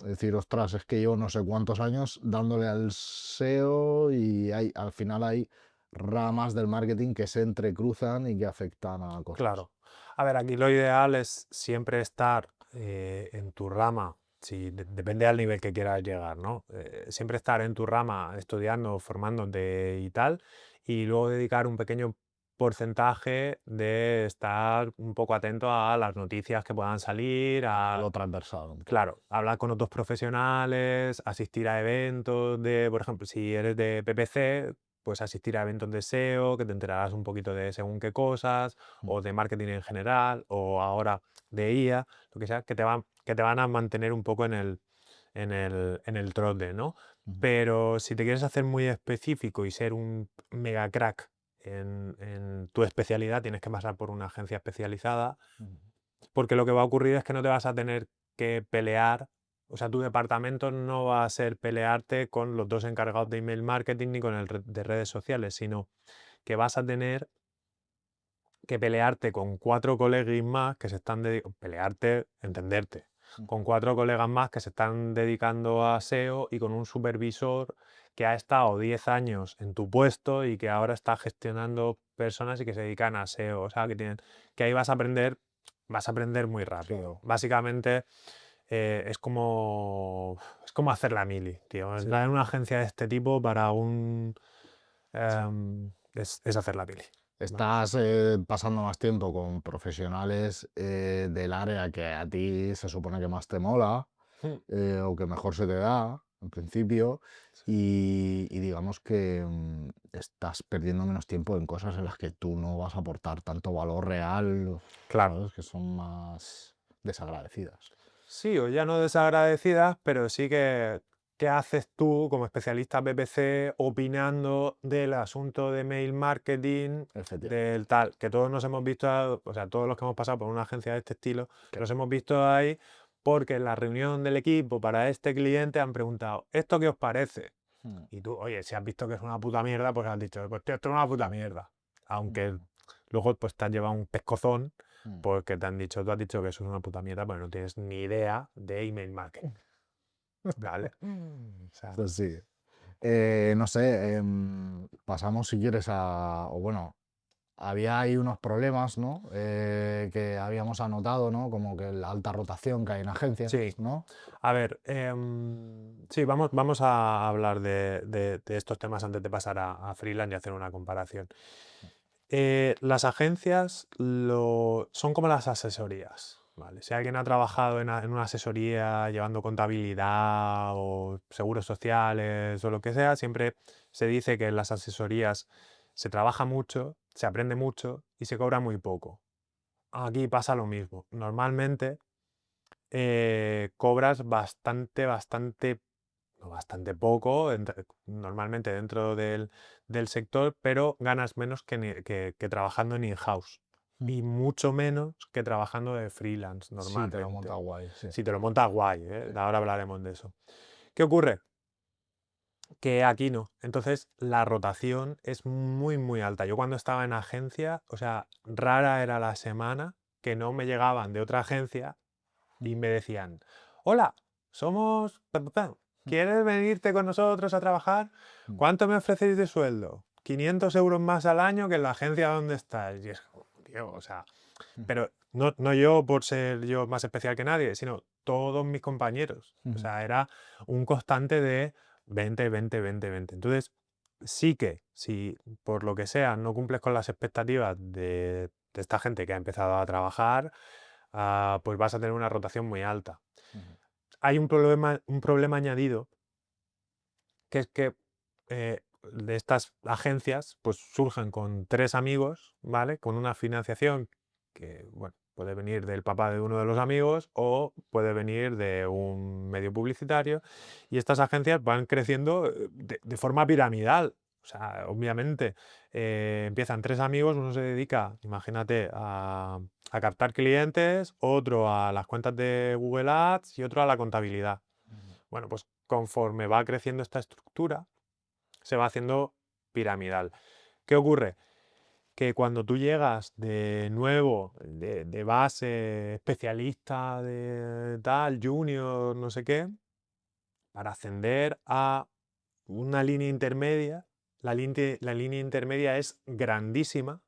Es decir, ostras, es que llevo no sé cuántos años dándole al SEO y al final hay ramas del marketing que se entrecruzan y que afectan a cosas. Claro. A ver, aquí lo ideal es siempre estar en tu rama, si depende del nivel que quieras llegar, ¿no? Siempre estar en tu rama estudiando, formándote y tal, y luego dedicar un pequeño porcentaje de estar un poco atento a las noticias que puedan salir, Lo transversal un poco. claro, hablar con otros profesionales, asistir a eventos por ejemplo, si eres de PPC, pues asistir a eventos de SEO, que te enterarás un poquito de según qué cosas, Mm, o de marketing en general, o ahora de IA, lo que sea, que te van a mantener un poco en el trote, ¿no? ujú, Pero si te quieres hacer muy específico y ser un mega crack en tu especialidad, tienes que pasar por una agencia especializada ujú, porque lo que va a ocurrir es que no te vas a tener que pelear, o sea, tu departamento no va a ser pelearte con los dos encargados de email marketing ni con el de redes sociales, sino que vas a tener que pelearte con cuatro colegas más que se están dedicando, pelearte, entenderte, ujú, con cuatro colegas más que se están dedicando a SEO y con un supervisor que ha estado 10 años en tu puesto y que ahora está gestionando personas y que se dedican a SEO. O sea, que ahí vas a aprender muy rápido. claro, Básicamente es como hacer la mili, tío. sí. Entrar en una agencia de este tipo es hacer la mili. ¿Vale? Estás pasando más tiempo con profesionales del área que a ti se supone que más te mola Mm, o que mejor se te da. en principio, Sí. y digamos que estás perdiendo menos tiempo en cosas en las que tú no vas a aportar tanto valor real, Claro. ¿sabes? Que son más desagradecidas. Sí, o ya no desagradecidas, pero sí que ¿qué haces tú como especialista PPC opinando del asunto de mail marketing, Efectivamente. del tal? Que todos nos hemos visto, o sea, todos los que hemos pasado por una agencia de este estilo, Que- nos hemos visto ahí porque en la reunión del equipo para este cliente han preguntado, ¿esto qué os parece? Mm, Y tú, oye, si has visto que es una puta mierda, pues has dicho, pues tío, esto es una puta mierda. Aunque mm, luego pues te has llevado un pescozón mm. porque te han dicho, tú has dicho que eso es una puta mierda, pero no tienes ni idea de email marketing, ¿vale? O sea, Pues sí. No sé, pasamos si quieres a, o bueno, había ahí unos problemas, ¿no? Que habíamos anotado, ¿no? Como que la alta rotación que hay en agencias, sí, ¿no? a ver, sí, vamos a hablar de estos temas antes de pasar a freelance y hacer una comparación. Las agencias son como las asesorías, ¿vale? Si alguien ha trabajado en una asesoría llevando contabilidad o seguros sociales o lo que sea, siempre se dice que en las asesorías se trabaja mucho, se aprende mucho y se cobra muy poco. Aquí pasa lo mismo. Normalmente cobras bastante no, bastante poco, normalmente dentro del sector, pero ganas menos que trabajando en in-house Mm. y mucho menos que trabajando de freelance Sí, te lo monta normalmente. guay, sí. Si te lo montas guay, ¿eh? Sí. Ahora hablaremos de eso. ¿Qué ocurre? Que aquí no. Entonces la rotación es muy alta. Yo cuando estaba en agencia, o sea, rara era la semana que no me llegaban de otra agencia Mm, y me decían, hola, somos... mm, ¿Quieres venirte con nosotros a trabajar? mm, ¿Cuánto me ofrecéis de sueldo? 500 euros más al año que en la agencia donde estás. Y es como, tío, o sea, mm, pero no yo por ser yo más especial que nadie, sino todos mis compañeros. O mm, sea, era un constante de 20. Entonces, sí que si por lo que sea no cumples con las expectativas de esta gente que ha empezado a trabajar, pues vas a tener una rotación muy alta. mm, Hay un problema añadido, que es que de estas agencias pues surgen con tres amigos, ¿vale? Con una financiación que, bueno, puede venir del papá de uno de los amigos o puede venir de un medio publicitario y estas agencias van creciendo de forma piramidal. O sea, obviamente empiezan tres amigos, uno se dedica, imagínate, a captar clientes, otro a las cuentas de Google Ads y otro a la contabilidad. mm, Bueno, pues conforme va creciendo esta estructura, se va haciendo piramidal. ¿Qué ocurre? Que cuando tú llegas de nuevo, de base, especialista de tal, junior, no sé qué, para ascender a una línea intermedia, la línea intermedia es grandísima,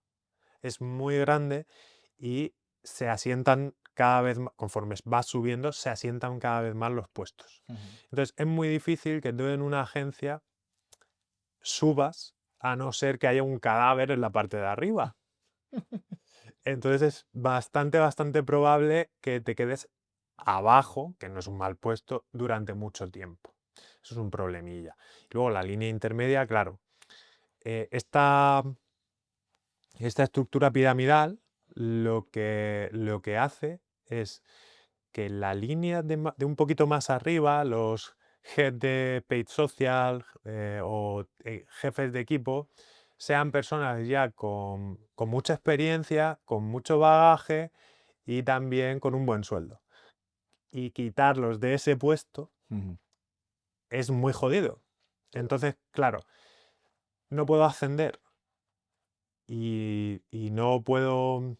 es muy grande y se asientan cada vez más, conforme vas subiendo, se asientan cada vez más los puestos. mm. Entonces es muy difícil que tú en una agencia subas a no ser que haya un cadáver en la parte de arriba. Entonces es bastante probable que te quedes abajo, que no es un mal puesto, durante mucho tiempo. Eso es un problemilla. Y luego la línea intermedia, claro, eh, esta, esta estructura piramidal lo que hace es que la línea de un poquito más arriba, los head de paid social o jefes de equipo, sean personas ya con mucha experiencia, con mucho bagaje y también con un buen sueldo. Y quitarlos de ese puesto Ujú. es muy jodido. Entonces, claro, no puedo ascender y no puedo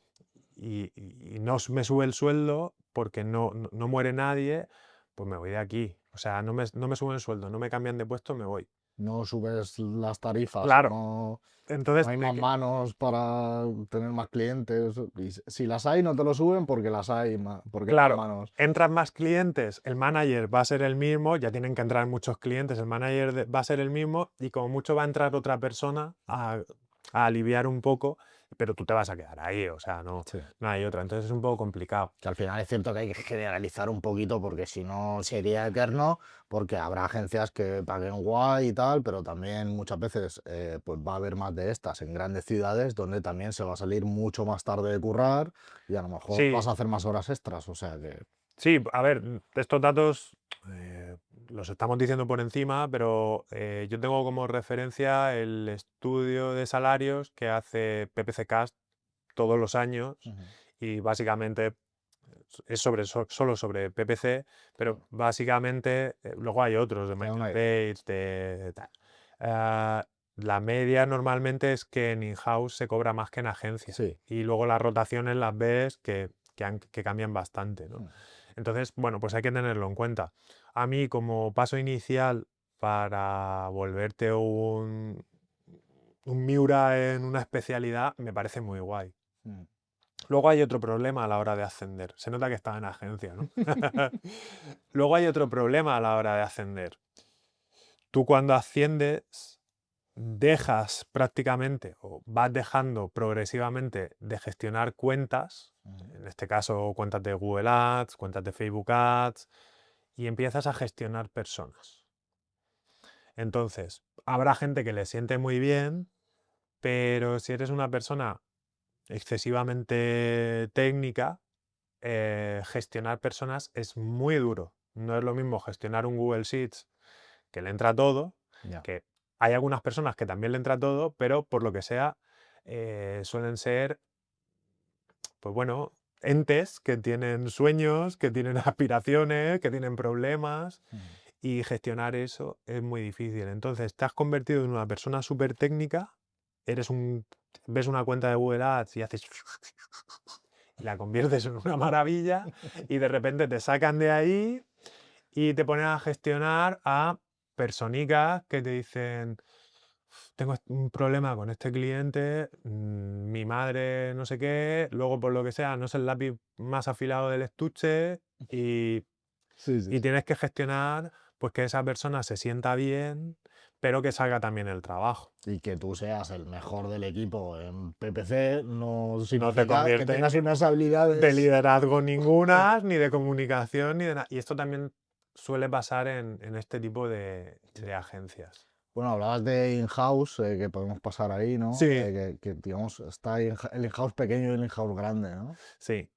y no me sube el sueldo porque no muere nadie, pues me voy de aquí. O sea, no me suben el sueldo, no me cambian de puesto, me voy. No subes las tarifas, Claro, no, no entonces, hay más manos para tener más clientes. Y si las hay, no te lo suben porque las hay, porque hay más claro, manos. entran más clientes, el manager va a ser el mismo, ya tienen que entrar muchos clientes, el manager va a ser el mismo y como mucho va a entrar otra persona a aliviar un poco pero tú te vas a quedar ahí, o sea, no, Sí. no hay otra. Entonces es un poco complicado. Que al final es cierto que hay que generalizar un poquito porque si no sería eterno, porque habrá agencias que paguen guay y tal, pero también muchas veces pues va a haber más de estas en grandes ciudades donde también se va a salir mucho más tarde de currar y a lo mejor vas Sí, a hacer más horas extras, o sea que sí, a ver, estos datos los estamos diciendo por encima, pero yo tengo como referencia el estudio de salarios que hace PPC Cast todos los años ujú, y básicamente es solo sobre PPC, pero básicamente luego hay otros de te da Michael una idea. Page, de tal. Ah, la media normalmente es que en in-house se cobra más que en agencia Sí. y luego las rotaciones las ves que cambian bastante, ¿no? Mm, Entonces, bueno, pues hay que tenerlo en cuenta. A mí, como paso inicial para volverte un Miura en una especialidad, me parece muy guay. mm. Luego hay otro problema a la hora de ascender. Se nota que estaba en agencia, ¿no? Luego hay otro problema a la hora de ascender. Tú cuando asciendes, dejas prácticamente o vas dejando progresivamente de gestionar cuentas, Ujú. en este caso cuentas de Google Ads, cuentas de Facebook Ads, y empiezas a gestionar personas. Entonces, habrá gente que le siente muy bien, pero si eres una persona excesivamente técnica, gestionar personas es muy duro. No es lo mismo gestionar un Google Sheets que le entra todo, Ya. que hay algunas personas que también le entra todo, pero por lo que sea, suelen ser, pues bueno, entes que tienen sueños, que tienen aspiraciones, que tienen problemas, Ujú. y gestionar eso es muy difícil. Entonces, te has convertido en una persona súper técnica, ves una cuenta de Google Ads y haces y la conviertes en una maravilla y de repente te sacan de ahí y te ponen a gestionar a personicas que te dicen, tengo un problema con este cliente, mi madre no sé qué, luego por lo que sea no es el lápiz más afilado del estuche y, Sí, sí, y sí. tienes que gestionar pues que esa persona se sienta bien, pero que salga también el trabajo. Y que tú seas el mejor del equipo en PPC no No te significa que convierte tengas unas de habilidades. liderazgo ninguna, ni de comunicación, ni de nada. Y esto también suele pasar en este tipo de agencias. Bueno, hablabas de in-house, que podemos pasar ahí, ¿no? Sí, Que, digamos, está ahí el in-house pequeño y el in-house grande, ¿no? sí,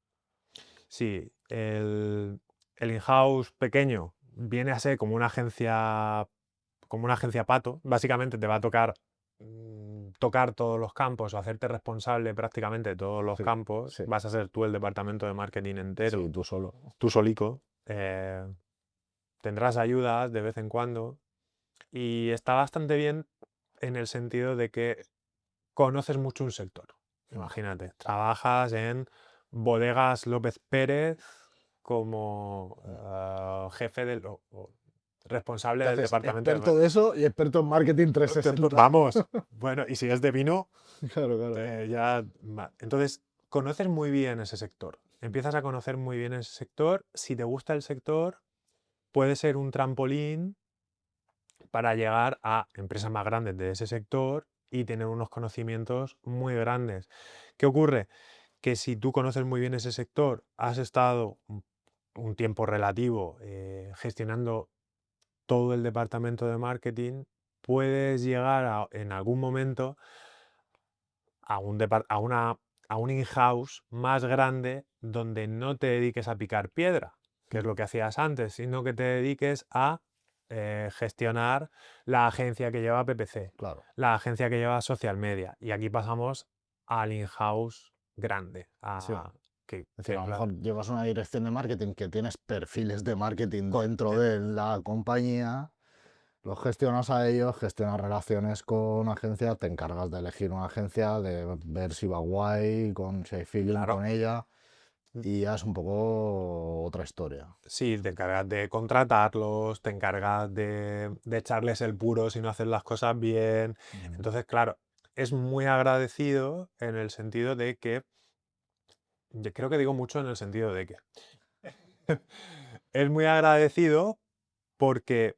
sí. El in-house pequeño viene a ser como una agencia pato. Básicamente te va a tocar tocar todos los campos o hacerte responsable prácticamente de todos los Sí, campos. sí, Vas a ser tú el departamento de marketing sí, entero, tú solo. tú solico. Tendrás ayudas de vez en cuando. Y está bastante bien en el sentido de que conoces mucho un sector. Mm. Imagínate, trabajas en Bodegas López Pérez como jefe o responsable Te del haces departamento de... experto de eso y experto en marketing 360. Vamos, bueno, y si es de vino, Claro, claro. ya... Entonces, conoces muy bien ese sector. Empiezas a conocer muy bien ese sector. Si te gusta el sector, puede ser un trampolín para llegar a empresas más grandes de ese sector y tener unos conocimientos muy grandes. ¿Qué ocurre? Que si tú conoces muy bien ese sector, has estado un tiempo relativo gestionando todo el departamento de marketing, puedes llegar en algún momento a a un in-house más grande donde no te dediques a picar piedra, que es Mm. lo que hacías antes, sino que te dediques a gestionar la agencia que lleva PPC, Claro. la agencia que lleva social media. Y aquí pasamos al in-house grande, Sí. Es decir, que a lo mejor llevas una dirección de marketing que tienes perfiles de marketing dentro de la compañía, los gestionas a ellos, gestionas relaciones con agencias, te encargas de elegir una agencia, de ver si va guay, si hay feeling claro, con ella, y ya es un poco otra historia. sí, te encargas de contratarlos, te encargas de echarles el puro si no hacen las cosas bien. Ujú. Entonces, claro, es muy agradecido en el sentido de que, yo creo que digo mucho en el sentido de que es muy agradecido porque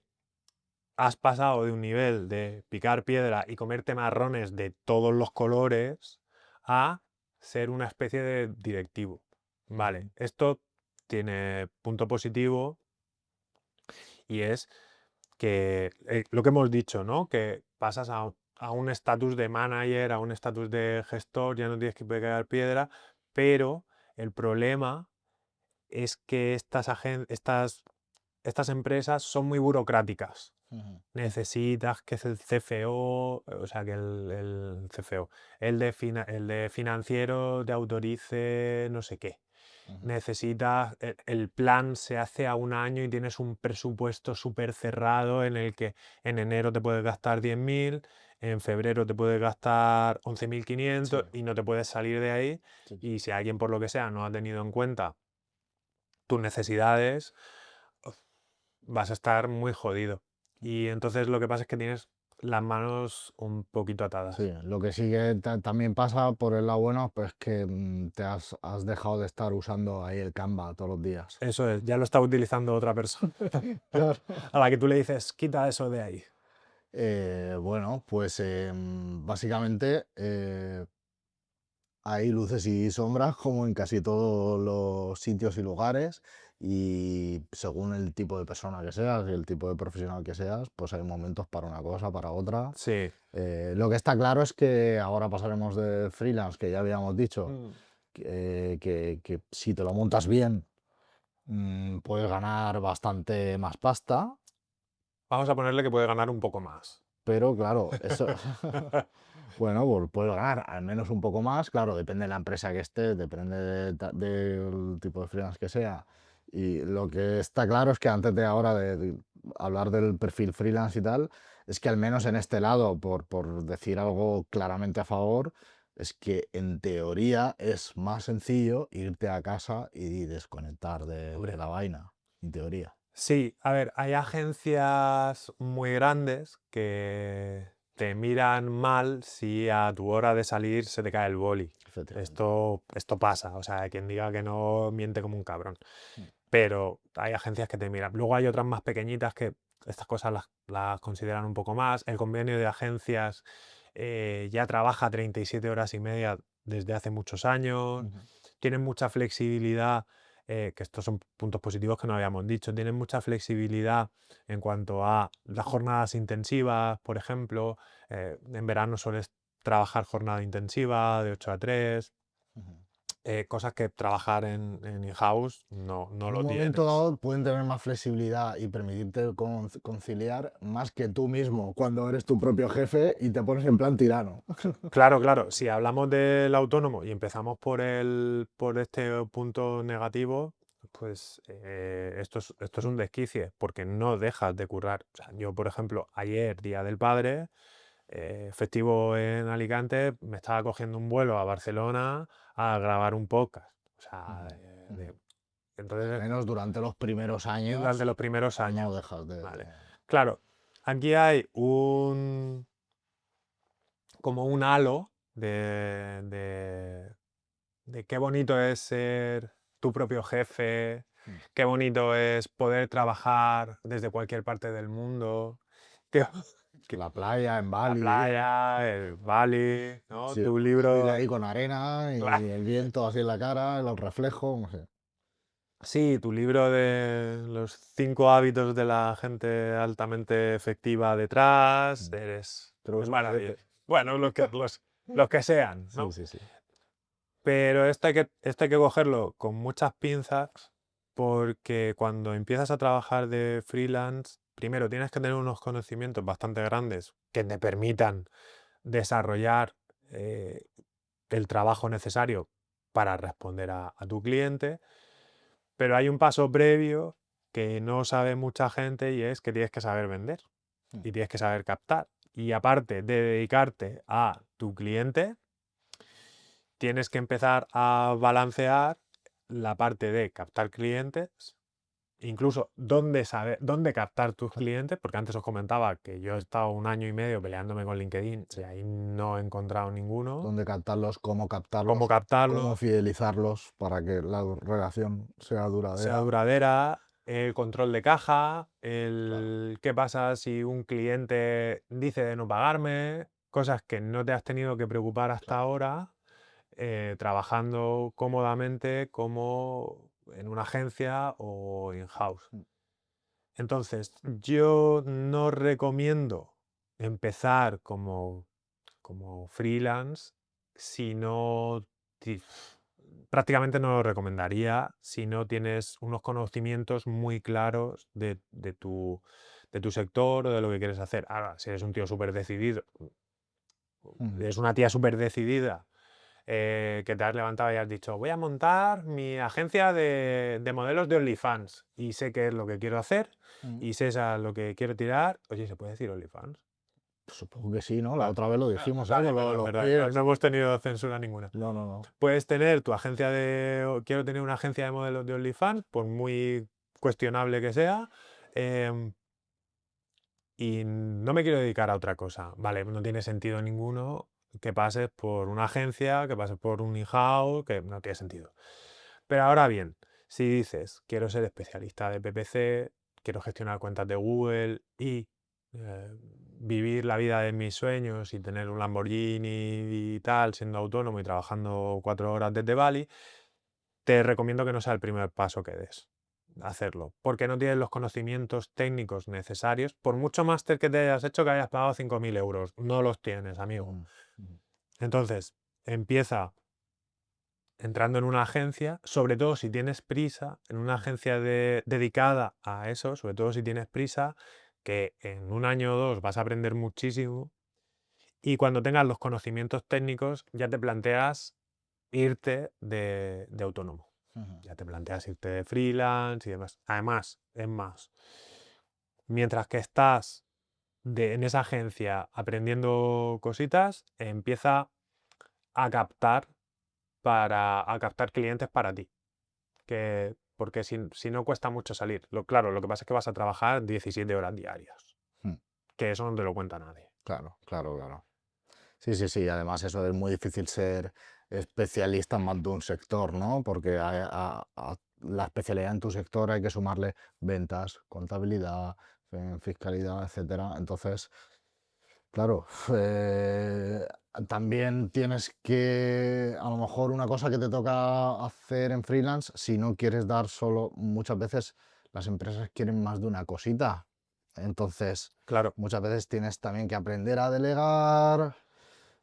has pasado de un nivel de picar piedra y comerte marrones de todos los colores a ser una especie de directivo. Vale, esto tiene punto positivo y es que lo que hemos dicho, ¿no? Que pasas a un estatus de manager, a un estatus de gestor, ya no tienes que pegar piedra, pero el problema es que estas empresas son muy burocráticas. Ujú, Necesitas que el CFO, o sea, que el CFO, el de financiero te autorice no sé qué. ujú. Necesitas, el plan se hace a un año y tienes un presupuesto súper cerrado en el que en enero te puedes gastar 10.000, en febrero te puedes gastar Sí, 11.500 y no te puedes salir de ahí. sí, sí. Y si alguien por lo que sea no ha tenido en cuenta tus necesidades, vas a estar muy jodido. Y entonces lo que pasa es que tienes las manos un poquito Sí, atadas. lo que sí que también pasa por el lado bueno, pues que te has dejado de estar usando ahí el Canva todos los días. Eso es, ya lo está utilizando otra persona. Claro. A la que tú le dices, quita eso de ahí. Bueno, pues básicamente hay luces y sombras como en casi todos los sitios y lugares y según el tipo de persona que seas y el tipo de profesional que seas, pues hay momentos para una cosa, para otra. Sí. Lo que está claro es que ahora pasaremos de freelance, que ya habíamos dicho, Mm. que si te lo montas bien, puedes ganar bastante más pasta, Vamos a ponerle que puede ganar un poco más. pero claro, eso, bueno, pues puedes ganar al menos un poco más, claro, depende de la empresa que estés, depende del tipo de freelance que sea. Y lo que está claro es que antes de ahora de hablar del perfil freelance y tal, es que al menos en este lado, por decir algo claramente a favor, es que en teoría es más sencillo irte a casa y desconectar de Hombre. la vaina, en teoría, Sí, a ver, hay agencias muy grandes que te miran mal si a tu hora de salir se te cae el boli. efectivamente. Esto pasa, o sea, quien diga que no miente como un cabrón. Mm, Pero hay agencias que te miran. Luego hay otras más pequeñitas que estas cosas las consideran un poco más. El convenio de agencias ya trabaja 37 horas y media desde hace muchos años. ujú, Tienen mucha flexibilidad, que estos son puntos positivos que no habíamos dicho. Tienen mucha flexibilidad en cuanto a las jornadas intensivas, por ejemplo. En verano sueles trabajar jornada intensiva de 8 a 3, ujú. cosas que trabajar en in-house no En un lo momento tienes. dado pueden tener más flexibilidad y permitirte conciliar más que tú mismo cuando eres tu propio jefe y te pones en plan tirano. Claro, claro, si hablamos del autónomo y empezamos por este punto negativo, pues esto es un desquicie, porque no dejas de currar. O sea, yo, por ejemplo, ayer, Día del Padre, festivo en Alicante, me estaba cogiendo un vuelo a Barcelona a grabar un podcast. O sea, Ujú, ujú. Al entonces, menos durante los primeros durante años los primeros no años, dejas ¿vale? Claro, aquí hay como un halo de qué bonito es ser tu propio jefe, Mm. qué bonito es poder trabajar desde cualquier parte del mundo, que, que La playa en la Bali, playa, el Bali, ¿no? sí, Tu ir libro, ahí con arena cla- y el viento así en la cara, el reflejo, no sé. sí, tu libro de los 5 hábitos de la gente altamente efectiva detrás, Mm. es Trucs, maravilloso. Bueno, los que sean, sí, ¿no? sí, sí. Pero esto hay que cogerlo con muchas pinzas porque cuando empiezas a trabajar de freelance, primero tienes que tener unos conocimientos bastante grandes que te permitan desarrollar eh, el trabajo necesario para responder a tu cliente, pero hay un paso previo que no sabe mucha gente y es que tienes que saber vender Mm. y tienes que saber captar. Y aparte de dedicarte a tu cliente, tienes que empezar a balancear la parte de captar clientes, incluso dónde captar tus clientes, porque antes os comentaba que yo he estado 1 año y medio peleándome con LinkedIn Sí. y ahí no he encontrado ninguno. Dónde Cómo captarlos, cómo captarlos, fidelizarlos para que la relación sea sea duradera. duradera, el control de caja, Claro. el qué pasa si un cliente dice de no pagarme, cosas que no te has tenido que preocupar hasta Claro. ahora. trabajando cómodamente como en una agencia o in-house. Mm. Entonces, yo no recomiendo empezar como freelance si no... ti- Prácticamente no lo recomendaría si no tienes unos conocimientos muy claros de tu sector o de lo que quieres hacer. Ahora, si eres un tío súper decidido, Ujú. eres una tía súper decidida, que te has levantado y has dicho, voy a montar mi agencia de modelos de OnlyFans y sé qué es lo que quiero hacer Mm. y sé a lo que quiero tirar. Oye, ¿se puede decir OnlyFans? Supongo que sí, ¿no? La Vale, otra vez lo dijimos, ¿eh? vale, Con lo de perdón, los perdón. No, pies. no hemos tenido censura ninguna. No, no, no. Puedes tener tu agencia quiero tener una agencia de modelos de OnlyFans, por muy cuestionable que sea, em, y no me quiero dedicar a otra cosa. Vale, no tiene sentido ninguno que pases por una agencia, que pases por un in-house, que no tiene sentido. Pero ahora bien, si dices, quiero ser especialista de PPC, quiero gestionar cuentas de Google y vivir la vida de mis sueños y tener un Lamborghini y tal, siendo autónomo y trabajando 4 horas desde Bali, te recomiendo que no sea el primer paso que des hacerlo, porque no tienes los conocimientos técnicos necesarios, por mucho máster que te hayas hecho, que hayas pagado 5.000 euros, no los tienes, amigo. Ujú, ujú. Entonces, empieza entrando en una agencia, sobre todo si tienes prisa, en una agencia dedicada a eso, sobre todo si tienes prisa, que en un año o dos vas a aprender muchísimo y cuando tengas los conocimientos técnicos ya te planteas irte de autónomo. Ujú. Ya te planteas irte de freelance y demás. Además, es más, mientras que estás en esa agencia aprendiendo cositas, empieza a captar a captar clientes para ti. Porque si no cuesta mucho salir. Claro, lo que pasa es que vas a trabajar 17 horas diarias, Mm. que eso no te lo cuenta nadie. Claro, claro, claro. Sí, sí, sí. Además, eso es muy difícil ser especialista en más de un sector, ¿no? Porque a la especialidad en tu sector hay que sumarle ventas, contabilidad, fiscalidad, etcétera. Entonces, claro, también tienes que, a lo mejor una cosa que te toca hacer en freelance, si no quieres dar solo, muchas veces las empresas quieren más de una cosita. Entonces, Claro, muchas veces tienes también que aprender a delegar,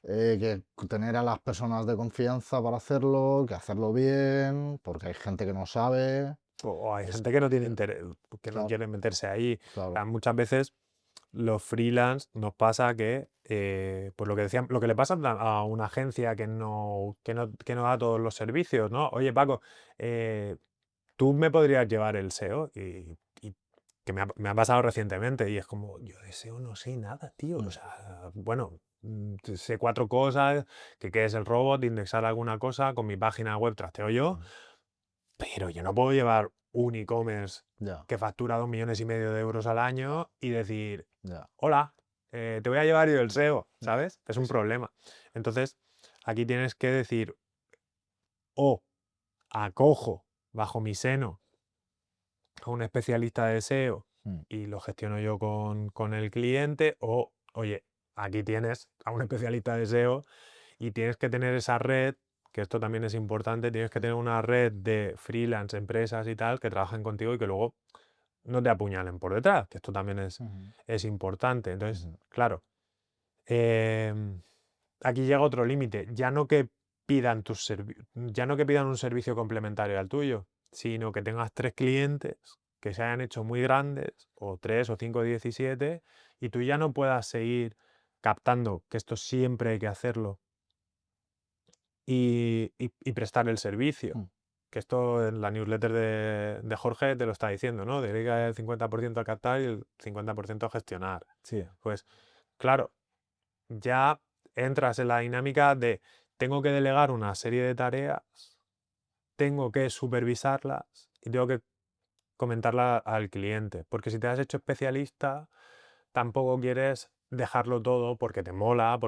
que tener a las personas de confianza para hacerlo, que hacerlo bien, porque hay gente que no sabe. o hay Es, gente que no tiene interés, que no claro, quiere meterse ahí. O claro. sea, muchas veces los freelance nos pasa que, pues lo que decían, lo que le pasa a una agencia que no da todos los servicios, ¿no? Oye, Paco, eh, tú me podrías llevar el SEO y que me ha pasado recientemente y es como, yo de SEO no sé nada, tío. O Mm, sea, bueno, sé 4 cosas, que qué es el robot, indexar alguna cosa, con mi página web trasteo yo, mm. pero yo no puedo llevar un e-commerce Ya, que factura 2,5 millones de euros al año y decir, ya. hola, te voy a llevar yo el SEO, Mm. ¿sabes? Es Sí, un sí. problema. Entonces, aquí tienes que decir, o acojo bajo mi seno a un especialista de SEO Mm, y lo gestiono yo con el cliente, o, oye, aquí tienes a un especialista de SEO y tienes que tener esa red, que esto también es importante, tienes que tener una red de freelance, empresas y tal, que trabajen contigo y que luego no te apuñalen por detrás, que esto también ujú, es importante. Entonces, ujú. claro, aquí llega otro límite, ya no que pidan un servicio complementario al tuyo, sino que tengas 3 clientes que se hayan hecho muy grandes, o 3 o 5 o 17, y tú ya no puedas seguir captando, que esto siempre hay que hacerlo, y prestar el servicio. Mm. Que esto en la newsletter de Jorge te lo está diciendo, ¿no? Dedica el 50% a captar y el 50% a gestionar. Sí. Pues claro, ya entras en la dinámica de tengo que delegar una serie de tareas, tengo que supervisarlas y tengo que comentarla al cliente. Porque si te has hecho especialista, tampoco quieres dejarlo todo porque te mola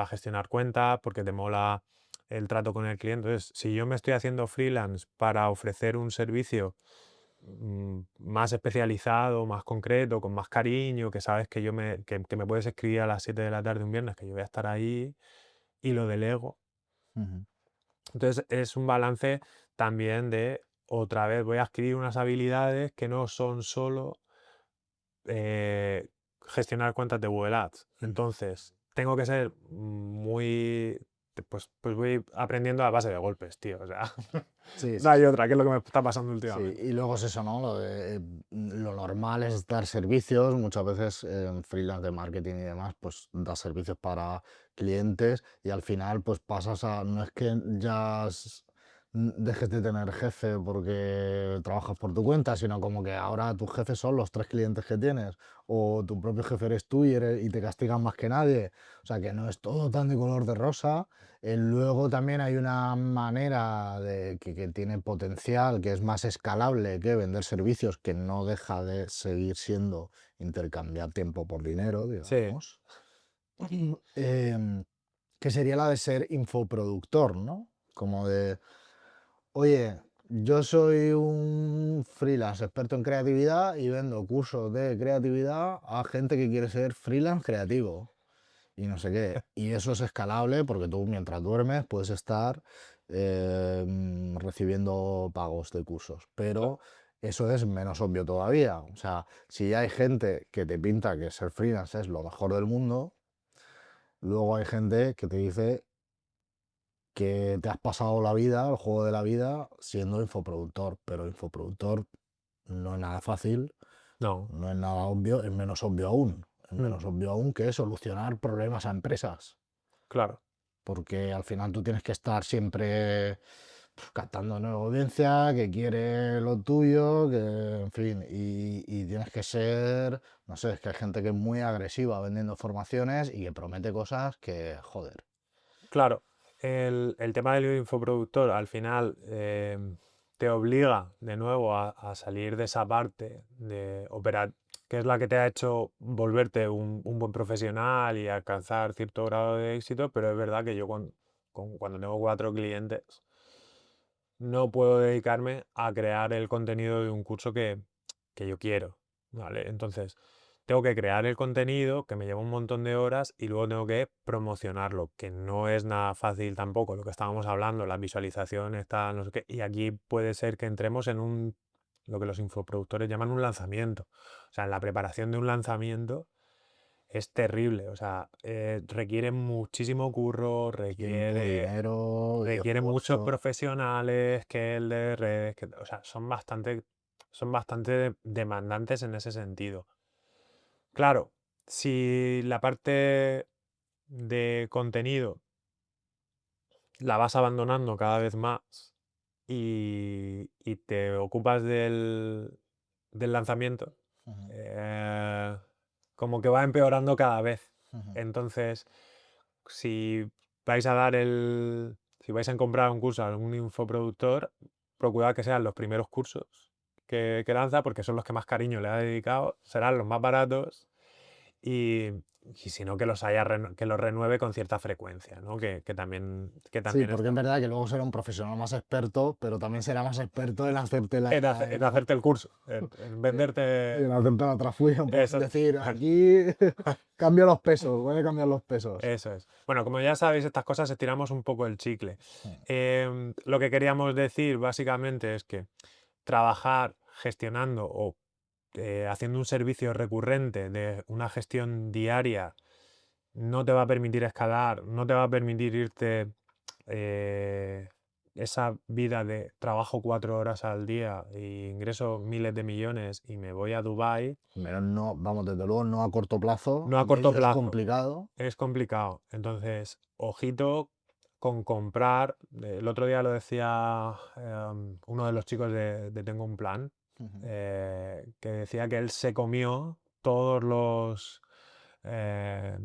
gestionar cuentas, porque te mola el trato con el cliente. Entonces, si yo me estoy haciendo freelance para ofrecer un servicio más especializado, más concreto, con más cariño, que sabes que me puedes escribir a las 7 de la tarde un viernes, que yo voy a estar ahí y lo delego, Ujú. Entonces es un balance también de, otra vez, voy a adquirir unas habilidades que no son solo eh, gestionar cuentas de Google Ads. Entonces, tengo que ser muy... Pues voy aprendiendo a base de golpes, tío. O sea, Sí, no sí, hay sí. otra, que es lo que me está pasando Sí, últimamente. y luego es eso, ¿no? Lo normal es dar servicios, muchas veces en freelance de marketing y demás, pues das servicios para clientes y al final pues pasas a, no es que dejes de tener jefe porque trabajas por tu cuenta, sino como que ahora tus jefes son los 3 clientes que tienes o tu propio jefe eres tú y te castigan más que nadie. O sea que no es todo tan de color de rosa. Luego también hay una manera que tiene potencial, que es más escalable que vender servicios, que no deja de seguir siendo intercambiar tiempo por dinero, Sí, digamos, em, que sería la de ser infoproductor, ¿no? Como de, oye, yo soy un freelance experto en creatividad y vendo cursos de creatividad a gente que quiere ser freelance creativo y no sé qué. Y eso es escalable porque tú mientras duermes puedes estar recibiendo pagos de cursos. Pero eso es menos obvio todavía. O sea, si ya hay gente que te pinta que ser freelance es lo mejor del mundo, luego hay gente que te dice que te has pasado la vida, el juego de la vida, siendo infoproductor. Pero infoproductor no es nada fácil, no. no es nada obvio, es menos obvio aún. Es Mm, menos obvio aún que solucionar problemas a empresas. claro, Porque al final tú tienes que estar siempre captando nueva audiencia, que quiere lo tuyo, que en fin, y tienes que ser, no sé, es que hay gente que es muy agresiva vendiendo formaciones y que promete cosas que, joder. claro. El tema del infoproductor al final te obliga de nuevo a salir de esa parte de operar, que es la que te ha hecho volverte un buen profesional y alcanzar cierto grado de éxito, pero es verdad que yo cuando tengo 4 clientes no puedo dedicarme a crear el contenido de un curso que yo quiero, ¿vale? Entonces, tengo que crear el contenido, que me lleva un montón de horas, y luego tengo que promocionarlo, que no es nada fácil tampoco, lo que estábamos hablando, las visualizaciones, tal, no sé qué, y aquí puede ser que entremos en lo que los infoproductores llaman un lanzamiento. O sea, en la preparación de un lanzamiento es terrible, o sea, requiere muchísimo curro, Tiempo, dinero y requiere muchos esfuerzo. profesionales, que el de redes, o sea, son bastante demandantes en ese sentido. Claro, si la parte de contenido la vas abandonando cada vez más y te ocupas del lanzamiento, Ujú, eh, como que va empeorando cada vez. ujú. Entonces, si vais a dar si vais a comprar un curso a algún infoproductor, procurad que sean los primeros cursos que lanza, porque son los que más cariño le ha dedicado, serán los más baratos y, y si no, que los renueve con cierta frecuencia, ¿no? Que Sí, también porque es está. verdad que luego será un profesional más experto, pero también será más experto en hacerte En hacerte el curso, en venderte. en hacerte la trafulla, un poco, en Eso, decir, aquí cambia los pesos, voy a cambiar los pesos. eso es. Bueno, como ya sabéis, estas cosas estiramos un poco el chicle. Lo que queríamos decir básicamente es que trabajar gestionando o haciendo un servicio recurrente de una gestión diaria no te va a permitir escalar, no te va a permitir irte eh, esa vida de trabajo 4 horas al día e ingreso miles de millones y me voy a Dubái, Pero no, vamos, desde luego no a corto plazo, no a corto medio es plazo, complicado. es complicado. Entonces, ojito con comprar. El otro día lo decía uno de los chicos de Tengo un Plan, Ujú, que decía que él se comió eh,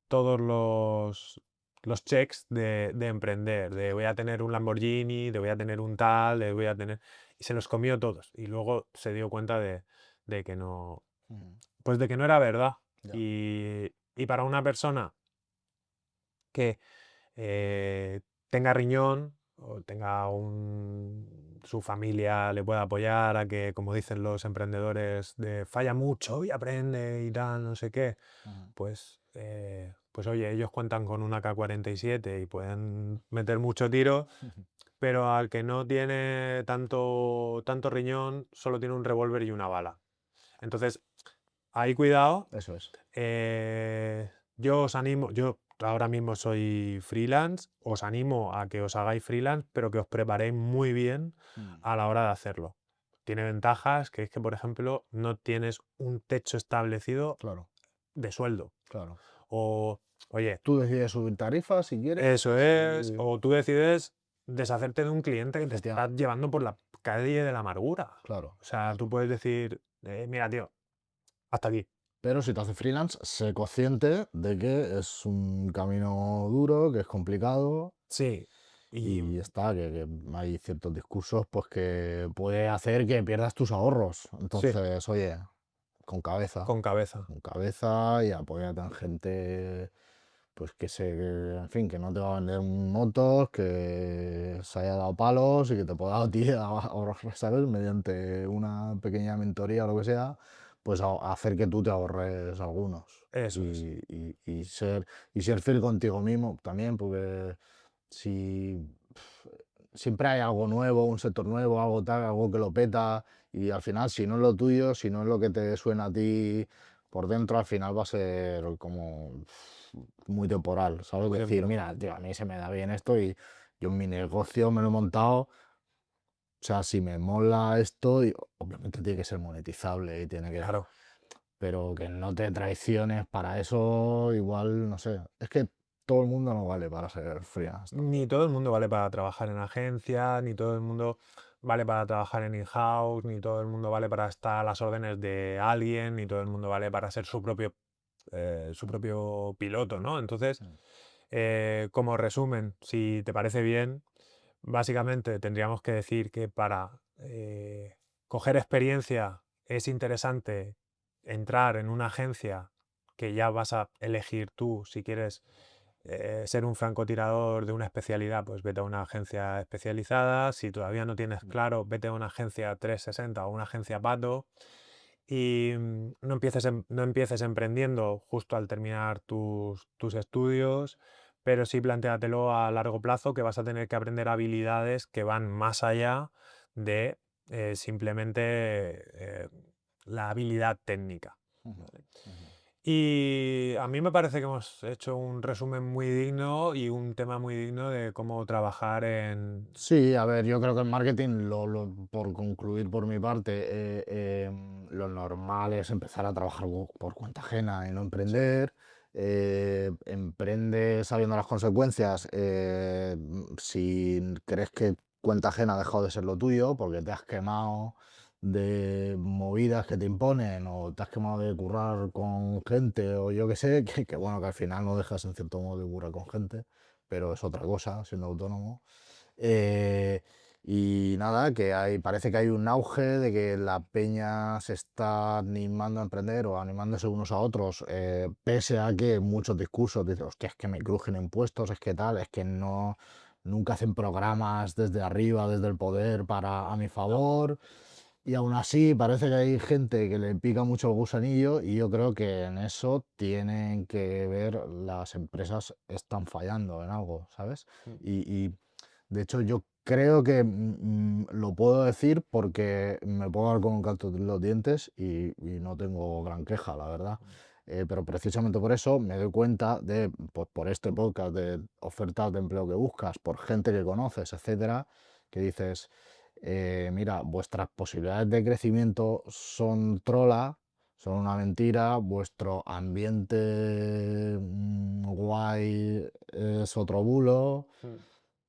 todos los checks de emprender, de voy a tener un Lamborghini, de voy a tener un tal, de voy a tener... Y se los comió todos. Y luego se dio cuenta de que no, ujú, pues de que no era verdad. ya. Y para una persona que tenga riñón o tenga su familia le pueda apoyar, a que, como dicen los emprendedores, de falla mucho y aprende y tal, no sé qué, Ujú. pues oye, ellos cuentan con una K-47 y pueden meter mucho tiro, pero al que no tiene tanto riñón, solo tiene un revólver y una bala. Entonces, ahí cuidado. Eso es. Yo os animo, yo ahora mismo soy freelance, os animo a que os hagáis freelance, pero que os preparéis muy bien Mm. a la hora de hacerlo. Tiene ventajas, que es que, por ejemplo, no tienes un techo establecido Claro, de sueldo. claro. O, oye, Tú decides subir tarifas si quieres. eso es, Y o tú decides deshacerte de un cliente que te efectiva- está llevando por la calle de la amargura. claro. O sea, tú puedes decir, mira, tío, hasta aquí. Pero si te haces freelance, sé consciente de que es un camino duro, que es complicado Sí. Y y está, que hay ciertos discursos pues que puede hacer que pierdas tus ahorros. sí, Entonces, oye, con cabeza, con cabeza. con cabeza y apóyate en gente pues en fin, que no te va a vender motos, que se haya dado palos y que te pueda a ti ahorrar, ¿sabes? Mediante una pequeña mentoría o lo que sea, pues hacer que tú te ahorres algunos. Eso es. Y ser fiel contigo mismo también, porque si siempre hay algo nuevo, un sector nuevo, algo tal, algo que lo peta, y al final, si no es lo tuyo, si no es lo que te suena a ti por dentro, al final va a ser como muy temporal, ¿sabes? Muy Decir, temporal. mira, tío, a mí se me da bien esto y yo en mi negocio me lo he montado. O sea, si me mola esto, y obviamente tiene que ser monetizable y tiene que. Claro. Pero que no te traiciones para eso, igual, no sé. Es que todo el mundo no vale para ser freelance Ni tampoco. todo el mundo vale para trabajar en agencia, ni todo el mundo vale para trabajar en in-house, ni todo el mundo vale para estar a las órdenes de alguien, ni todo el mundo vale para ser su propio piloto, ¿no? Entonces, Mm. como resumen, si te parece bien, básicamente tendríamos que decir que para coger experiencia es interesante entrar en una agencia que ya vas a elegir tú si quieres ser un francotirador de una especialidad, pues vete a una agencia especializada. Si todavía no tienes Mm. claro, vete a una agencia 360 o una agencia Pato y no empieces emprendiendo justo al terminar tus estudios, pero sí plantéatelo a largo plazo que vas a tener que aprender habilidades que van más allá de simplemente la habilidad técnica. Ujú, ¿Vale? ujú. Y a mí me parece que hemos hecho un resumen muy digno y un tema muy digno de cómo trabajar en. Sí, a ver, yo creo que el marketing, por concluir por mi parte, lo normal es empezar a trabajar por cuenta ajena y no Sí, emprender. Emprende sabiendo las consecuencias. Si crees que cuenta ajena ha dejado de ser lo tuyo porque te has quemado de movidas que te imponen o te has quemado de currar con gente o yo qué sé, que bueno, que al final no dejas en cierto modo de currar con gente, pero es otra cosa siendo autónomo. Eh, y nada, parece que hay un auge de que la peña se está animando a emprender o animándose unos a otros, pese a que muchos discursos dicen, hostia, es que me crujen impuestos, es que tal, es que no, nunca hacen programas desde arriba, desde el poder a mi no, favor. Y aún así parece que hay gente que le pica mucho el gusanillo y yo creo que en eso tienen que ver, las empresas están fallando en algo, ¿sabes? mm, Y de hecho yo creo que lo puedo decir porque me puedo dar con un canto en los dientes y no tengo gran queja, la verdad. mm, Pero precisamente por eso me doy cuenta pues, por este podcast de ofertas de empleo que buscas, por gente que conoces, etcétera, que dices, mira, vuestras posibilidades de crecimiento son trola, son una mentira, vuestro ambiente guay es otro bulo.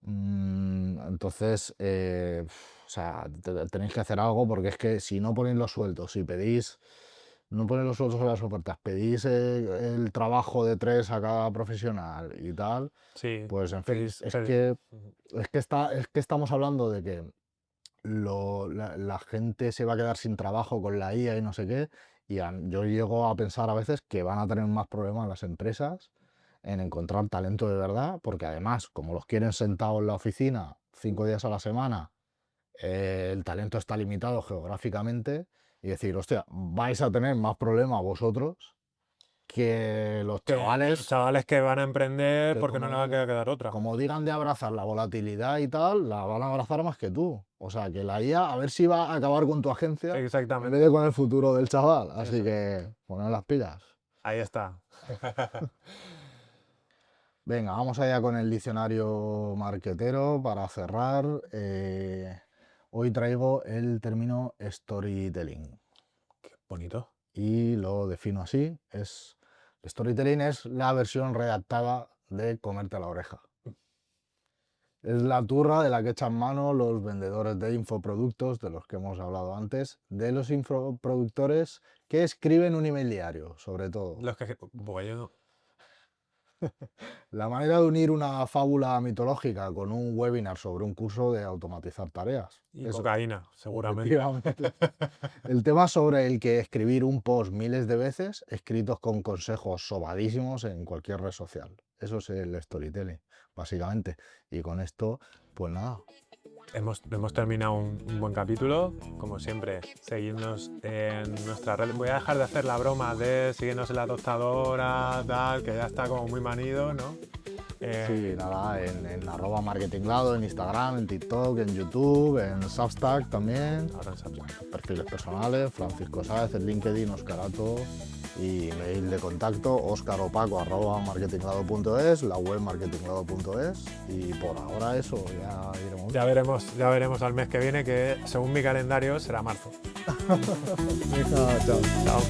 mm, Entonces, o sea, tenéis que hacer algo porque es que si no ponéis los sueldos, si pedís, no ponéis los sueldos en las ofertas, pedís el trabajo de tres a cada profesional y tal, sí, pues en fin, pedís, ujú, es que estamos hablando de que la gente se va a quedar sin trabajo con la IA y no sé qué, y yo llego a pensar a veces que van a tener más problemas las empresas en encontrar talento de verdad, porque además, como los quieren sentados en la oficina 5 días a la semana, el talento está limitado geográficamente y decir, hostia, vais a tener más problemas vosotros que los Que los chavales, chavales que van a emprender que porque no les va a quedar otra. como digan de abrazar la volatilidad y tal, la van a abrazar más que tú. O sea, que la IA a ver si va a acabar con tu agencia en Exactamente. vez de con el futuro del chaval. Así Eso. que poner las pilas. Ahí está. Venga, vamos allá con el diccionario marquetero para cerrar. Hoy traigo el término storytelling Qué bonito. y lo defino así. Storytelling es la versión redactada de comerte la oreja. Es la turra de la que echan mano los vendedores de infoproductos, de los que hemos hablado antes, de los infoproductores que escriben un email diario, sobre todo. Los que... Buah, yo no- La manera de unir una fábula mitológica con un webinar sobre un curso de automatizar tareas. Y Eso, cocaína, seguramente. efectivamente. El tema sobre el que escribir un post miles de veces, escritos con consejos sobadísimos en cualquier red social. Eso es el storytelling, básicamente. Y con esto, pues nada. Hemos terminado un buen capítulo. Como siempre, seguidnos en nuestra red. Voy a dejar de hacer la broma de seguirnos en la tostadora, tal, que ya está como muy manido, ¿no? Sí, nada, en @marketinglado, en Instagram, en TikTok, en YouTube, en Substack también. Ahora en Substack. Perfiles personales, Francisco Sáez, en LinkedIn, Oscarato, y mail de contacto oscaropaco@marketinglado.es, la web marketinglado.es, y por ahora eso, ya iremos. Ya veremos al mes que viene, que según mi calendario será marzo. Venga, chao. Chao.